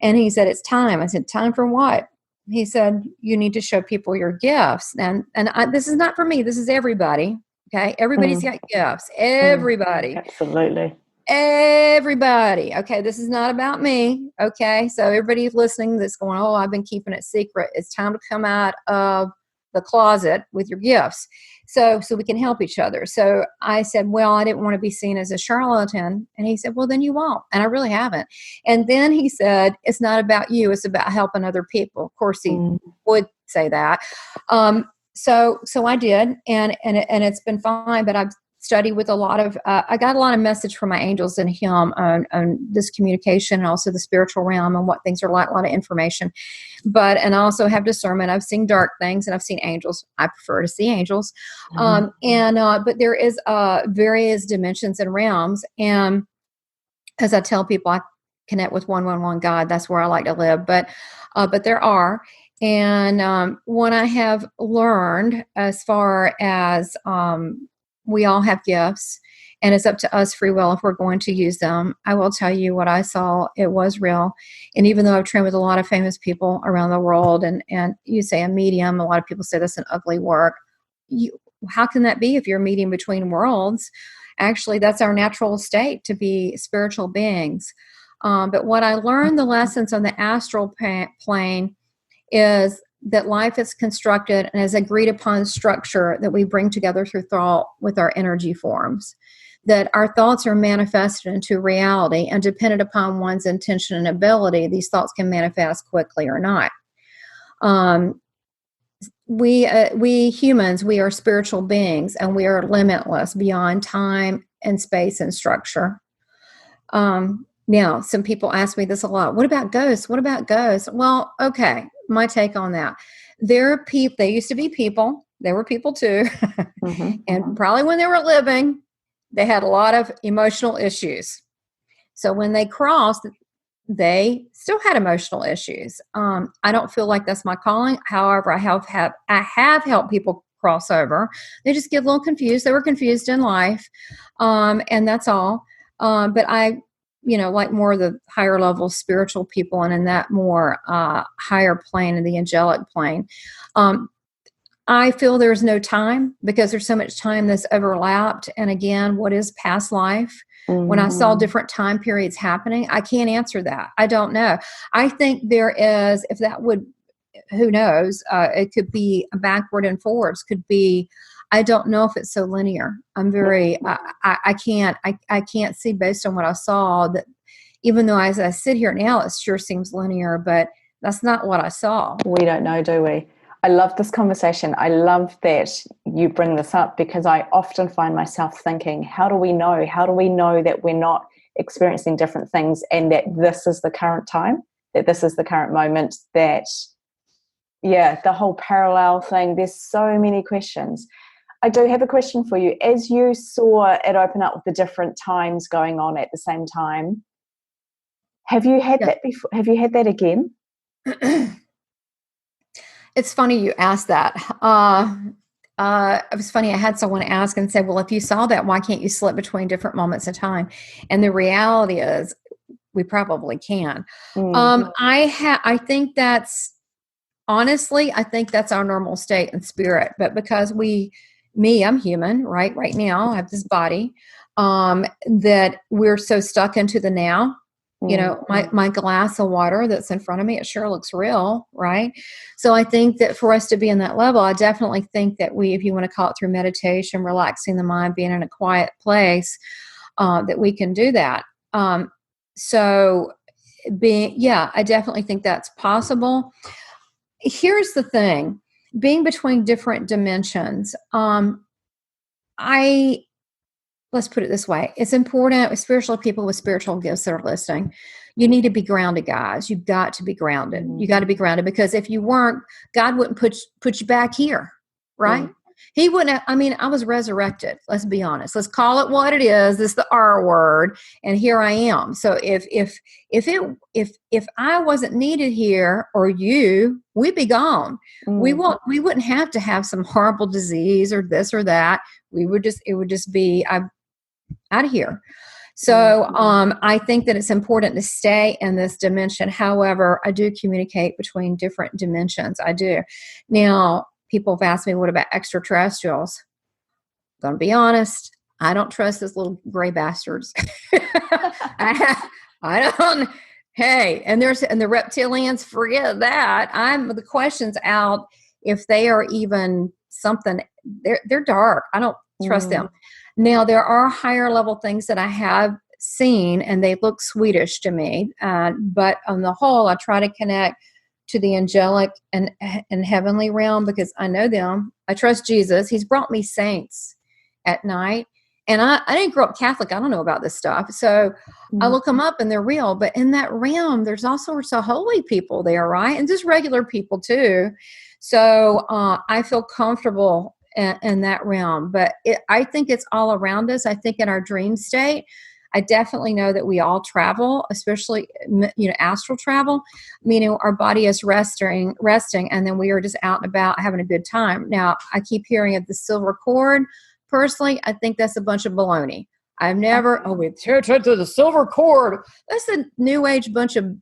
Speaker 2: And he said, it's time. I said, time for what? He said, you need to show people your gifts. And this is not for me. This is everybody. Okay. Everybody's got gifts. Everybody.
Speaker 3: Absolutely.
Speaker 2: Everybody. Okay. This is not about me. Okay. So everybody listening that's going, oh, I've been keeping it secret. It's time to come out of the closet with your gifts. So we can help each other. So I said, well, I didn't want to be seen as a charlatan. And he said, well, then you won't. And I really haven't. And then he said, it's not about you. It's about helping other people. Of course, he would say that. So I did, and it's been fine, but I've studied with a lot of, I got a lot of message from my angels and him on this communication, and also the spiritual realm and what things are like, a lot of information. But, and I also have discernment. I've seen dark things, and I've seen angels. I prefer to see angels. But there is various dimensions and realms. And as I tell people, I connect with 111 God. That's where I like to live. But there are. And what I have learned, as far as we all have gifts, and it's up to us free will if we're going to use them. I will tell you what I saw. It was real. And even though I've trained with a lot of famous people around the world, and you say a medium, a lot of people say that's an ugly word. How can that be if you're a medium between worlds? Actually, that's our natural state, to be spiritual beings. But what I learned, the lessons on the astral plane, is that life is constructed and is agreed upon structure that we bring together through thought with our energy forms. That our thoughts are manifested into reality, and dependent upon one's intention and ability, these thoughts can manifest quickly or not. We humans, we are spiritual beings, and we are limitless beyond time and space and structure. Now, some people ask me this a lot. What about ghosts? What about ghosts? Well, okay. My take on that. They used to be people. They were people too. And probably when they were living, they had a lot of emotional issues. So when they crossed, they still had emotional issues. I don't feel like that's my calling. However, I have helped people cross over. They just get a little confused. They were confused in life. And that's all. But I like more of the higher level spiritual people, and in that more higher plane, in the angelic plane. I feel there's no time, because there's so much time that's overlapped. And again, what is past life? When I saw different time periods happening, I can't answer that. I don't know. I think there is, if that would, who knows, it could be backward and forwards, could be, I don't know if it's so linear. I'm very, I can't see based on what I saw, that even though as I sit here now, it sure seems linear, but that's not what I saw.
Speaker 3: We don't know, do we? I love this conversation. I love that you bring this up, because I often find myself thinking, how do we know? How do we know that we're not experiencing different things, and that this is the current time, that this is the current moment, that, the whole parallel thing, there's so many questions. I do have a question for you. As you saw it open up with the different times going on at the same time, have you had that before? Have you had that again?
Speaker 2: It's funny you asked that. It was funny. I had someone ask and say, well, if you saw that, why can't you slip between different moments in time? And the reality is, we probably can.
Speaker 3: Mm.
Speaker 2: I think that's, honestly, I think that's our normal state and spirit. But because I'm human, right now, I have this body, that we're so stuck into the now. You know, my glass of water that's in front of me, it sure looks real, right? So I think that for us to be in that level, I definitely think that if you want to call it through meditation, relaxing the mind, being in a quiet place, that we can do that. I definitely think that's possible. Here's the thing, being between different dimensions, let's put it this way. It's important with spiritual people with spiritual gifts that are listening. You need to be grounded, guys. You've got to be grounded. You got to be grounded, because if you weren't, God wouldn't put you back here, right? He wouldn't have, I was resurrected. Let's be honest. Let's call it what it is. It's the R word. And here I am. So if I wasn't needed here, or we'd be gone. We wouldn't have to have some horrible disease or this or that. It would just be out of here. So I think that it's important to stay in this dimension. However, I do communicate between different dimensions. I do. Now, people have asked me, what about extraterrestrials? I'm going to be honest. I don't trust those little gray bastards. I don't. Hey, and the reptilians, forget that. The question's out if they are even something. They're dark. I don't trust them. Now, there are higher level things that I have seen, and they look Swedish to me. But on the whole, I try to connect to the angelic and heavenly realm, because I know them. I trust Jesus. He's brought me saints at night. And I didn't grow up Catholic. I don't know about this stuff. So I look them up, and they're real. But in that realm, there's all sorts of holy people there, right? And just regular people too. So I feel comfortable in that realm. But I think it's all around us. I think in our dream state, I definitely know that we all travel, especially, astral travel, meaning our body is resting, and then we are just out and about having a good time. Now, I keep hearing of the silver cord. Personally, I think that's a bunch of baloney. I've never, we to the silver cord. That's a new age bunch of,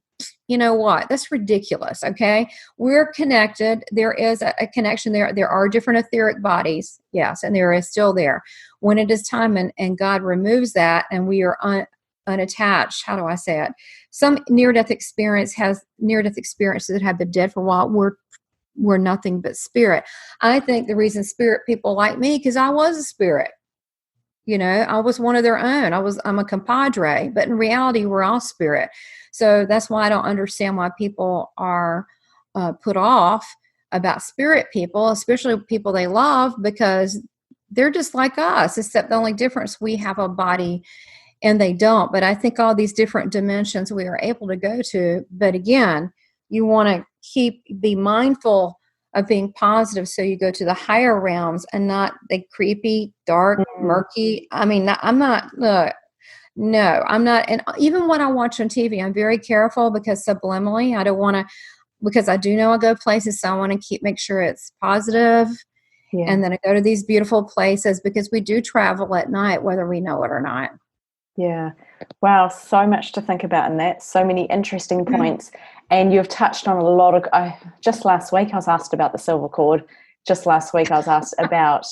Speaker 2: you know what? That's ridiculous, okay? We're connected. There is a connection there. There are different etheric bodies, yes, and there is still there. When it is time and God removes that and we are unattached, how do I say it? Some near-death experiences that have been dead for a while, we're nothing but spirit. I think the reason spirit people like me, because I was a spirit. I was one of their own. I'm a compadre, but in reality, we're all spirit. So that's why I don't understand why people are put off about spirit people, especially people they love, because they're just like us, except the only difference, we have a body and they don't. But I think all these different dimensions we are able to go to. But again, you want to be mindful of being positive, so you go to the higher realms and not the creepy, dark, murky. I'm not. No, I'm not. And even when I watch on TV, I'm very careful, because subliminally, I don't want to, because I do know I go places, so I want to make sure it's positive. Yeah. And then I go to these beautiful places, because we do travel at night, whether we know it or not.
Speaker 3: Yeah. Wow. So much to think about in that. So many interesting points. And you've touched on a lot of, just last week I was asked about the silver cord. Just last week I was asked about,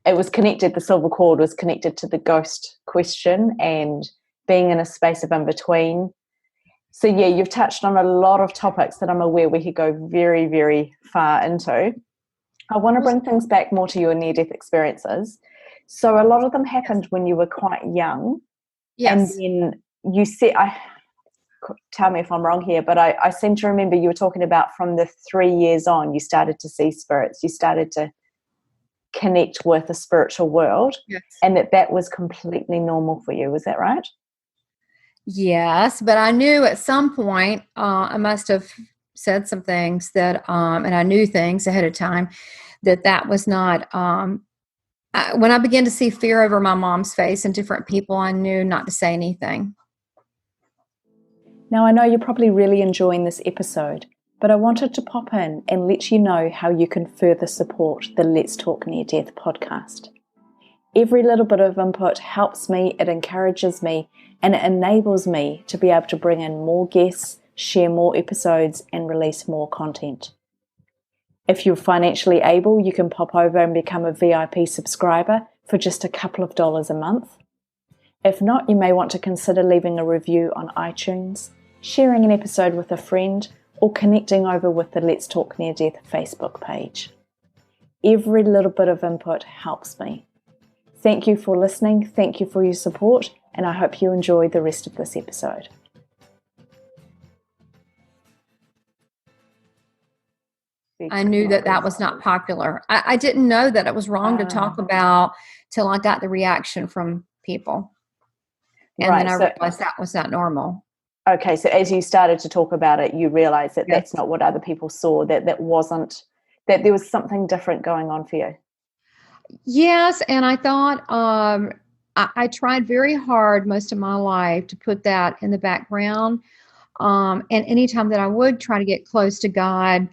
Speaker 3: it was connected, the silver cord was connected to the ghost question and being in a space of in-between. So yeah, you've touched on a lot of topics that I'm aware we could go very, very far into. I want to bring things back more to your near-death experiences. So a lot of them happened when you were quite young. Yes. And then you said, tell me if I'm wrong here, but I seem to remember you were talking about from the 3 years on, you started to see spirits, you started to connect with the spiritual world, yes. And that was completely normal for you. Was that right?
Speaker 2: Yes, but I knew at some point, I must have said some things that, and I knew things ahead of time that was not, when I began to see fear over my mom's face and different people, I knew not to say anything.
Speaker 3: Now, I know you're probably really enjoying this episode, but I wanted to pop in and let you know how you can further support the Let's Talk Near Death podcast. Every little bit of input helps me, it encourages me, and it enables me to be able to bring in more guests, share more episodes, and release more content. If you're financially able, you can pop over and become a VIP subscriber for just a couple of dollars a month. If not, you may want to consider leaving a review on iTunes, sharing an episode with a friend, or connecting over with the Let's Talk Near Death Facebook page. Every little bit of input helps me. Thank you for listening, thank you for your support, and I hope you enjoy the rest of this episode.
Speaker 2: I knew that was not popular. I didn't know that it was wrong to talk about till I got the reaction from people. And then I realized that was not normal.
Speaker 3: Okay, so as you started to talk about it, you realized that that's not what other people saw, that there was something different going on for you.
Speaker 2: Yes, and I thought I tried very hard most of my life to put that in the background. And anytime that I would try to get close to God,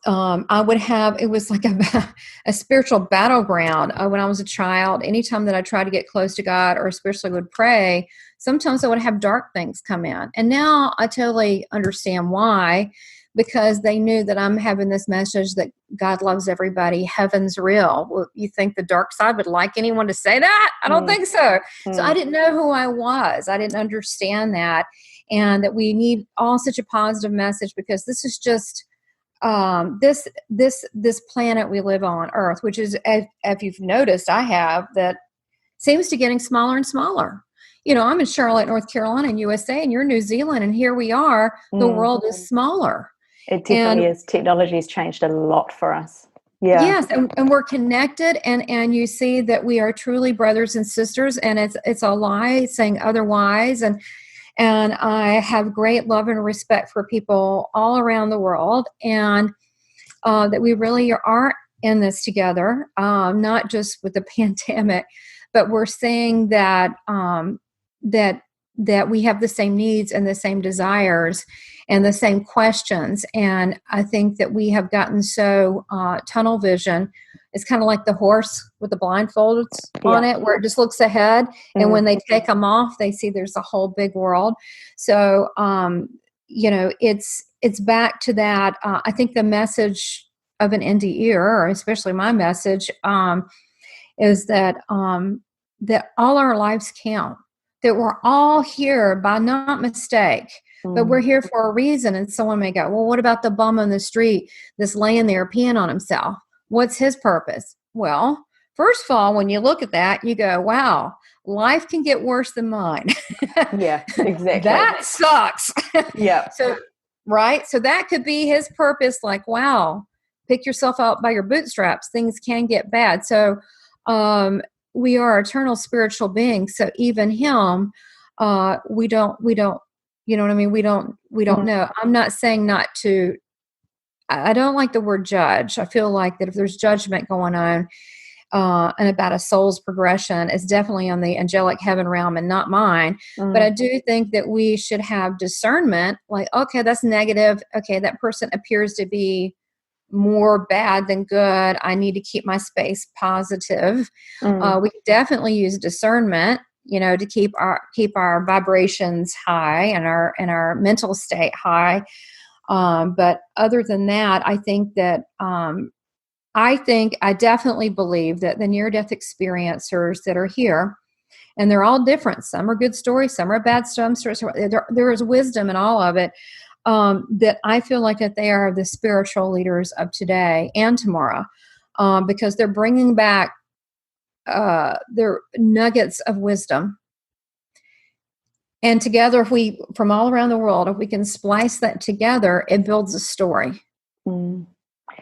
Speaker 2: I would have, it was like a spiritual battleground. When I was a child, anytime that I tried to get close to God or especially would pray, sometimes I would have dark things come in. And now I totally understand why, because they knew that I'm having this message that God loves everybody. Heaven's real. Well, you think the dark side would like anyone to say that? I don't think so. So I didn't know who I was. I didn't understand that. And that we need all such a positive message, because this is just, this planet we live on, Earth, which is, if you've noticed, I have, that seems to getting smaller and smaller. You know, I'm in Charlotte, North Carolina, in USA, and you're New Zealand, and here we are. The world is smaller.
Speaker 3: It definitely is. Technology has changed a lot for us. Yeah.
Speaker 2: Yes, and we're connected, and you see that we are truly brothers and sisters, and it's a lie saying otherwise, and I have great love and respect for people all around the world, and that we really are in this together, not just with the pandemic, but we're seeing that that we have the same needs and the same desires and the same questions. And I think that we have gotten so tunnel vision. It's kind of like the horse with the blindfolds on it, where it just looks ahead. And when they take them off, they see there's a whole big world. So, it's back to that. I think the message of an NDE, or especially my message, is that that all our lives count, that we're all here by not mistake, but we're here for a reason. And someone may go, well, what about the bum on the street that's laying there peeing on himself? What's his purpose? Well, first of all, when you look at that, you go, wow, life can get worse than mine.
Speaker 3: Yeah, exactly.
Speaker 2: That sucks.
Speaker 3: Yeah.
Speaker 2: So that could be his purpose. Like, wow, pick yourself up by your bootstraps. Things can get bad. So, we are eternal spiritual beings. So even him, we don't, you know what I mean? We don't know. I'm not saying not to, I don't like the word judge. I feel like that if there's judgment going on, and about a soul's progression, it's definitely on the angelic heaven realm and not mine. But I do think that we should have discernment, like, okay, that's negative. Okay, that person appears to be more bad than good. I need to keep my space positive. We definitely use discernment, to keep our vibrations high and our mental state high. But other than that, I think that I definitely believe that the near-death experiencers that are here, and they're all different. Some are good stories, some are bad stories. There is wisdom in all of it. That I feel like that they are the spiritual leaders of today and tomorrow, because they're bringing back their nuggets of wisdom. And together, if we, from all around the world, if we can splice that together, it builds a story.
Speaker 3: Do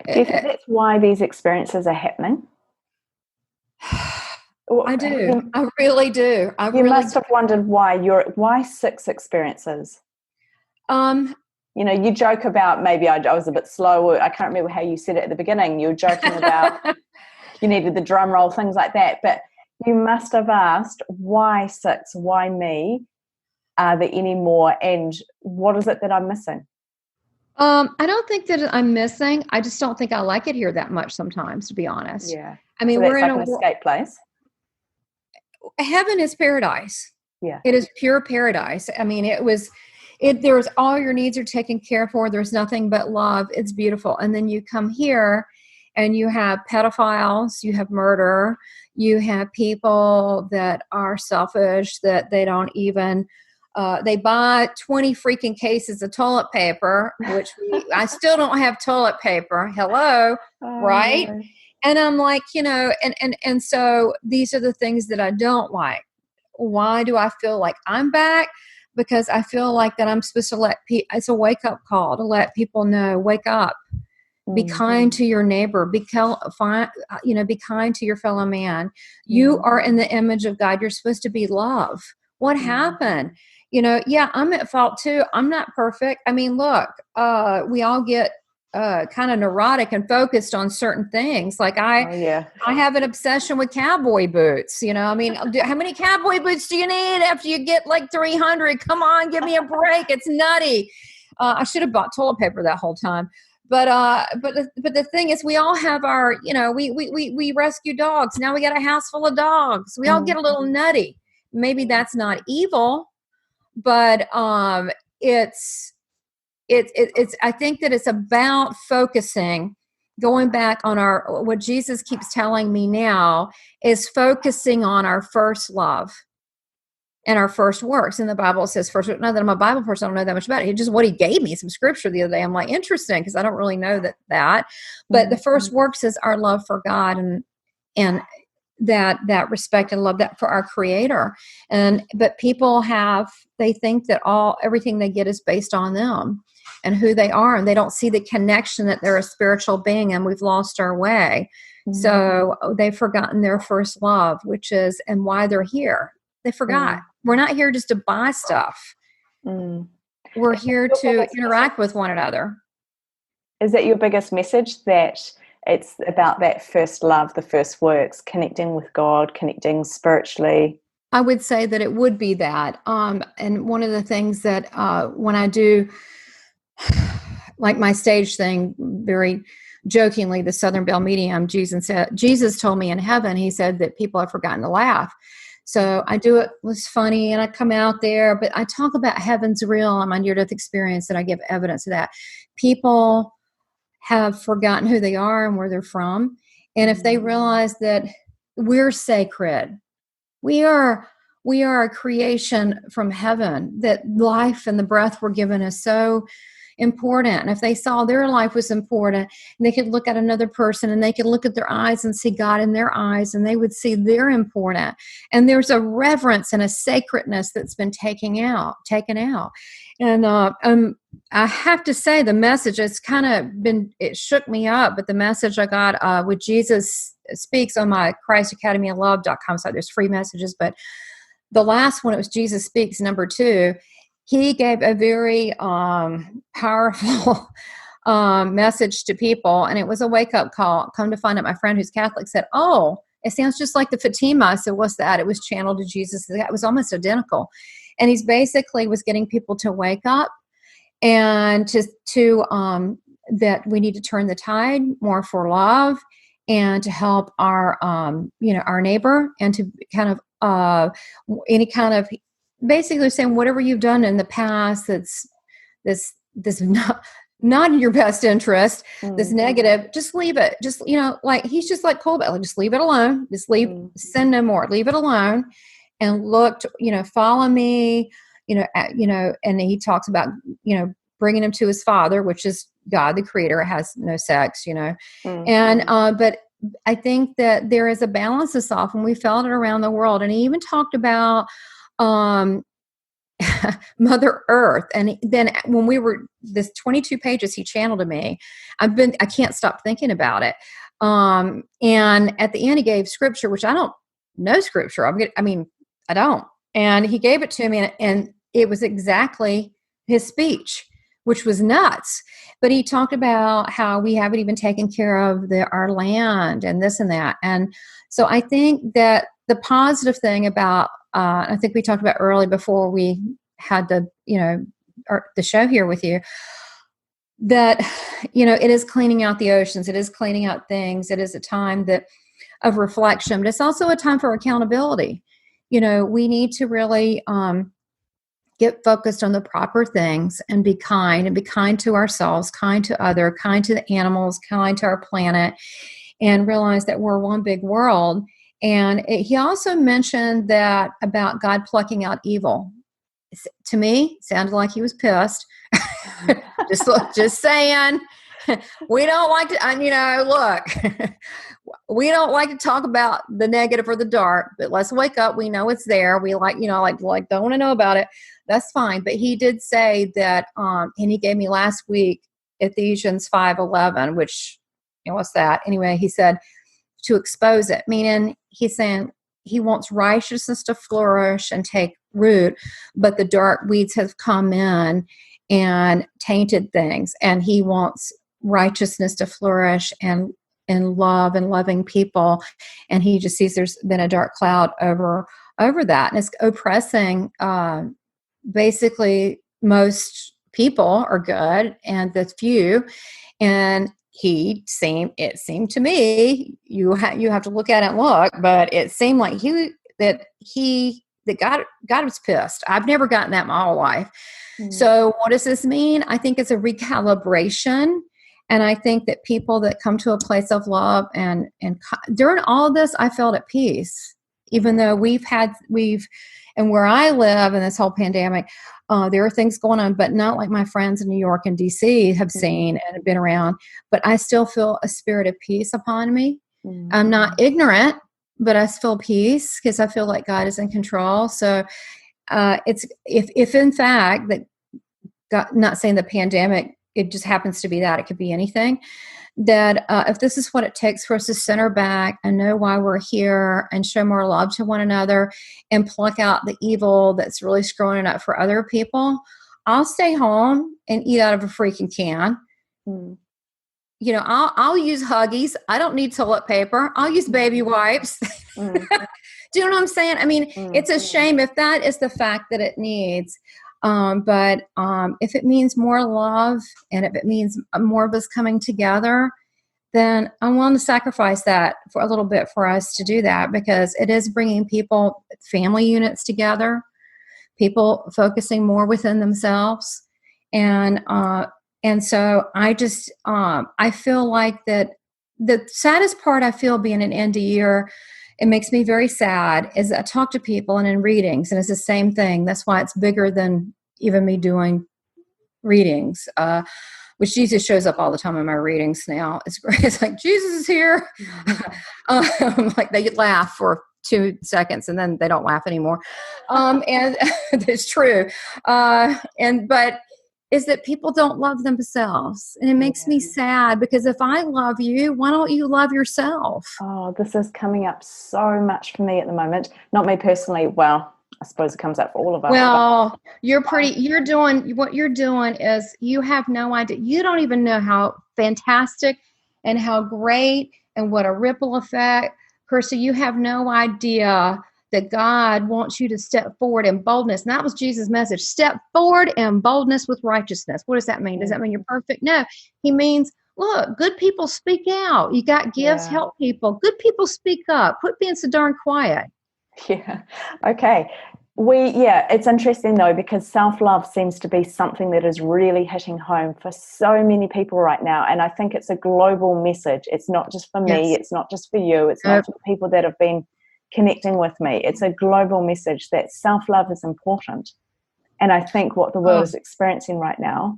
Speaker 3: you think that's why these experiences are happening?
Speaker 2: I do. I really do.
Speaker 3: You must have wondered why 6 experiences? You joke about, maybe I was a bit slow. I can't remember how you said it at the beginning. You were joking about you needed the drum roll, things like that. But you must have asked, why 6? Why me? Are there any more? And what is it that I'm missing?
Speaker 2: I don't think that I'm missing. I just don't think I like it here that much sometimes, to be honest.
Speaker 3: Yeah.
Speaker 2: I mean,
Speaker 3: so
Speaker 2: we're
Speaker 3: that's
Speaker 2: in
Speaker 3: like an escape place.
Speaker 2: Heaven is paradise.
Speaker 3: Yeah.
Speaker 2: It is pure paradise. I mean, there's all your needs are taken care for. There's nothing but love. It's beautiful. And then you come here and you have pedophiles, you have murder, you have people that are selfish, that they don't even, they buy 20 freaking cases of toilet paper, which I still don't have toilet paper. Hello. Right.
Speaker 3: No.
Speaker 2: And I'm like, and so these are the things that I don't like. Why do I feel like I'm back? Because I feel like that I'm supposed to let it's a wake up call to let people know, wake up, be kind to your neighbor, be kind to your fellow man. You are in the image of God. You're supposed to be love. What happened? Yeah, I'm at fault too. I'm not perfect. I mean, look, we all get kind of neurotic and focused on certain things. Like I have an obsession with cowboy boots. I mean, how many cowboy boots do you need after you get like 300? Come on, give me a break. It's nutty. I should have bought toilet paper that whole time. But the thing is, we all have our, we rescue dogs. Now we got a house full of dogs. We all get a little nutty. Maybe that's not evil, but it's I think that it's about focusing, going back on what Jesus keeps telling me now is focusing on our first love and our first works. And the Bible says first, not that I'm a Bible person, I don't know that much about it. It's just what he gave me, some scripture the other day. I'm like, interesting, because I don't really know that. But the first works is our love for God and that respect and love that for our Creator. But people they think that everything they get is based on them and who they are, and they don't see the connection that they're a spiritual being, and we've lost our way. So they've forgotten their first love, which is, and why they're here. They forgot. We're not here just to buy stuff. We're here to interact with one another.
Speaker 3: Is that your biggest message, that it's about that first love, the first works, connecting with God, connecting spiritually?
Speaker 2: I would say that it would be that. And one of the things that when I do, like my stage thing, very jokingly, the Southern Belle Medium, Jesus told me in heaven, he said that people have forgotten to laugh. So I do it was funny, and I come out there, but I talk about heaven's real and my near-death experience, and I give evidence of that. People have forgotten who they are and where they're from. And if they realize that we're sacred, we are a creation from heaven, that life and the breath we're given is so important. And if they saw their life was important, and they could look at another person and they could look at their eyes and see God in their eyes, and they would see they're important. And there's a reverence and a sacredness that's been taken out. And I have to say, the message, it shook me up, but the message I got with Jesus Speaks on my ChristAcademyofLove.com site, there's free messages, but the last one, it was Jesus Speaks, number 2. He gave a very powerful message to people, and it was a wake-up call. Come to find out, my friend who's Catholic said, "Oh, it sounds just like the Fatima." I said, "What's that?" It was channeled to Jesus. It was almost identical. And he's basically was getting people to wake up and to that we need to turn the tide more for love, and to help our neighbor, and to kind of any kind of, basically saying whatever you've done in the past that's this not in your best interest, this negative, just leave it. Just, like he's just like cool about it. Just leave it alone. Just sin no more. Leave it alone, and look to, follow me, and he talks about, bringing him to his Father, which is God, the Creator. It has no sex, and but I think that there is a balance of soft, and we felt it around the world. And he even talked about Mother Earth. And then when we were, this 22 pages he channeled to me, I can't stop thinking about it. And at the end he gave scripture, which I don't know scripture. I don't. And he gave it to me, and it was exactly his speech, which was nuts. But he talked about how we haven't even taken care of our land and this and that. And so I think that the positive thing about, I think we talked about early before we had the show here with you, that, it is cleaning out the oceans. It is cleaning out things. It is a time that of reflection, but it's also a time for accountability. We need to really get focused on the proper things and be kind to ourselves, kind to others, kind to the animals, kind to our planet, and realize that we're one big world. And he also mentioned that about God plucking out evil. To me, it sounded like he was pissed. just saying. We don't like to, look, we don't like to talk about the negative or the dark, but let's wake up. We know it's there. We don't want to know about it. That's fine. But he did say that, and he gave me last week, Ephesians 5:11, which, what's that? Anyway, he said to expose it, meaning he's saying he wants righteousness to flourish and take root, but the dark weeds have come in and tainted things, and he wants righteousness to flourish and love and loving people, and he just sees there's been a dark cloud over that, and it's oppressing. Basically, most people are good, and the few, and it seemed to me, you have to look at it and look, but it seemed like God was pissed. I've never gotten that my whole life. So what does this mean? I think it's a recalibration. And I think that people that come to a place of love and during all of this, I felt at peace, even though and where I live in this whole pandemic, there are things going on, but not like my friends in New York and DC have seen and have been around, but I still feel a spirit of peace upon me. I'm not ignorant, but I feel peace because I feel like God is in control. So it's if in fact that God, not saying the pandemic, it just happens to be that, it could be anything, that if this is what it takes for us to center back and know why we're here and show more love to one another and pluck out the evil that's really screwing it up for other people, I'll stay home and eat out of a freaking can. I'll use Huggies. I don't need toilet paper. I'll use baby wipes. Do you know what I'm saying? I mean, it's a shame if that is the fact that it needs. But if it means more love and if it means more of us coming together, then I'm willing to sacrifice that for a little bit for us to do that, because it is bringing people, family units together, people focusing more within themselves. And so I just, I feel like that the saddest part I feel being an NDE, it makes me very sad, is I talk to people and in readings, and it's the same thing. That's why it's bigger than even me doing readings, which Jesus shows up all the time in my readings now. It's great. It's like, Jesus is here. Like they laugh for 2 seconds and then they don't laugh anymore. And it's true. But is that people don't love themselves. And it makes me sad, because if I love you, why don't you love yourself? Oh,
Speaker 3: this is coming up so much for me at the moment. Not me personally. Well, I suppose it comes up for all of us.
Speaker 2: Well, what you're doing is, you have no idea. You don't even know how fantastic and how great and what a ripple effect. Kirsty, you have no idea that God wants you to step forward in boldness. And that was Jesus' message. Step forward in boldness with righteousness. What does that mean? Does that mean you're perfect? No. He means, look, good people speak out. You got gifts, help people. Good people speak up. Quit being so darn quiet.
Speaker 3: Yeah. Okay. It's interesting though, because self-love seems to be something that is really hitting home for so many people right now. And I think it's a global message. It's not just for me. It's not just for you. It's not for the people that have been connecting with me. It's a global message that self-love is important. And I think what the world is experiencing right now,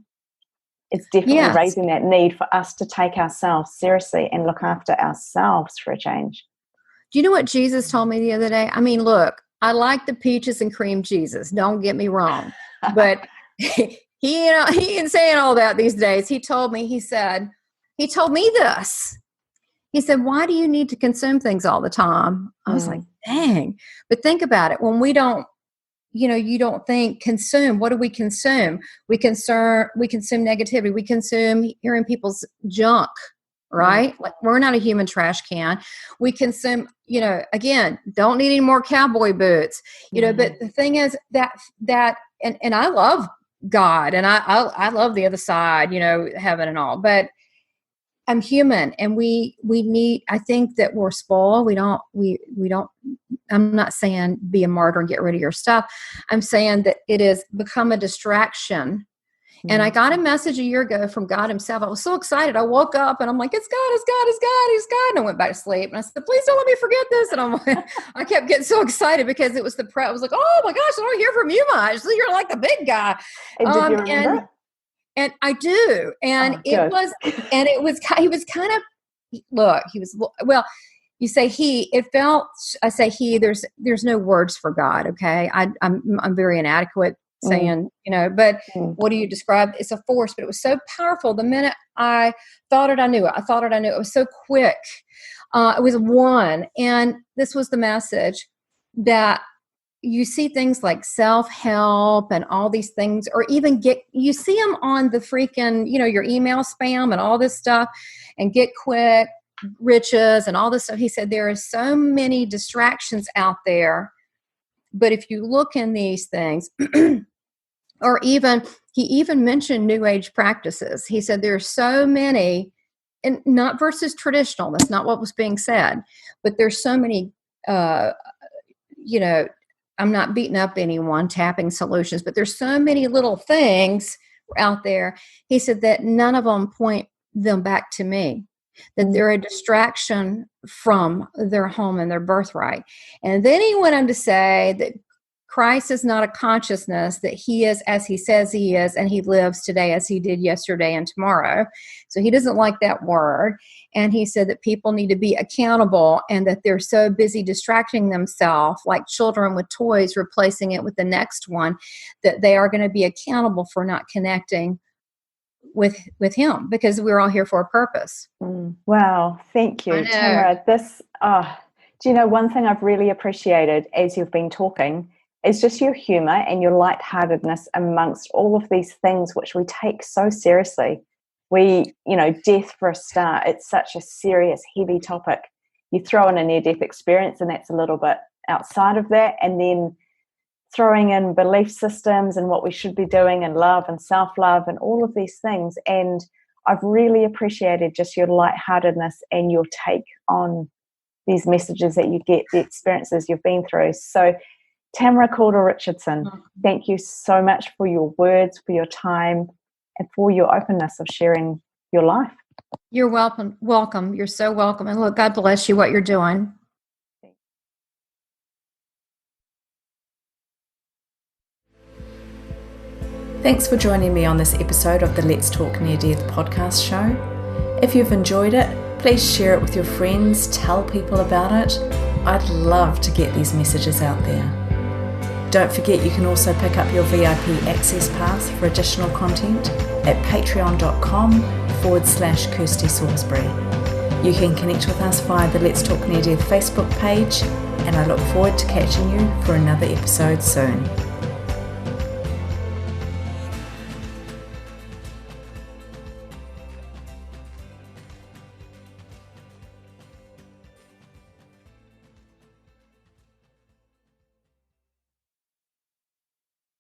Speaker 3: it's definitely raising that need for us to take ourselves seriously and look after ourselves for a change.
Speaker 2: Do you know what Jesus told me the other day? I mean, look, I like the peaches and cream Jesus. Don't get me wrong. But he ain't saying all that these days. He told me this. He said, why do you need to consume things all the time? I was like, dang. But think about it. When we don't, you don't think consume. What do we consume? We consume negativity. We consume hearing people's junk, right? Like, we're not a human trash can. We consume, again, don't need any more cowboy boots, but the thing is that, and I love God, and I love the other side, heaven and all, but I'm human, and we need, I think that we're spoiled. We don't, I'm not saying be a martyr and get rid of your stuff. I'm saying that it has become a distraction. And I got a message a year ago from God himself. I was so excited. I woke up and I'm like, it's God, it's God, it's God, it's God. And I went back to sleep. And I said, please don't let me forget this. And I kept getting so excited because it was the I was like, oh my gosh, I don't hear from you much. So you're like the big guy.
Speaker 3: And did you remember?
Speaker 2: And I do. And he was kind of, look, he was, well, you say he, it felt, I say he, there's no words for God. Okay. I'm very inadequate saying, but what do you describe? It's a force, but it was so powerful. The minute I thought it, I knew it. I thought it, I knew it. It was so quick. It was one. And this was the message that you see things like self-help and all these things, or even you see them on the freaking, your email spam and all this stuff, and get quick riches and all this stuff. He said, there are so many distractions out there. But if you look in these things, or he even mentioned New Age practices. He said there are so many, and not versus traditional. That's not what was being said. But there's so many, I'm not beating up anyone, tapping solutions, but there's so many little things out there. He said that none of them point them back to me, that they're a distraction from their home and their birthright. And then he went on to say that Christ is not a consciousness, that he is as he says he is, and he lives today as he did yesterday and tomorrow. So he doesn't like that word. And he said that people need to be accountable, and that they're so busy distracting themselves like children with toys, replacing it with the next one, that they are going to be accountable for not connecting with him, because we're all here for a purpose.
Speaker 3: Wow. Thank you, Tamara. Do you know, one thing I've really appreciated as you've been talking is just your humor and your lightheartedness amongst all of these things which we take so seriously. Death for a start, it's such a serious, heavy topic. You throw in a near-death experience and that's a little bit outside of that, and then throwing in belief systems and what we should be doing, and love and self-love and all of these things. And I've really appreciated just your lightheartedness and your take on these messages that you get, the experiences you've been through. So Tamara Caulder Richardson, thank you so much for your words, for your time, and for your openness of sharing your life.
Speaker 2: You're welcome. You're so welcome. And look, God bless you, what you're doing.
Speaker 1: Thanks for joining me on this episode of the Let's Talk Near Death podcast show. If you've enjoyed it, please share it with your friends, tell people about it. I'd love to get these messages out there. Don't forget, you can also pick up your VIP access pass for additional content at patreon.com/Kirsty Salisbury. You can connect with us via the Let's Talk Near Death Facebook page, and I look forward to catching you for another episode soon.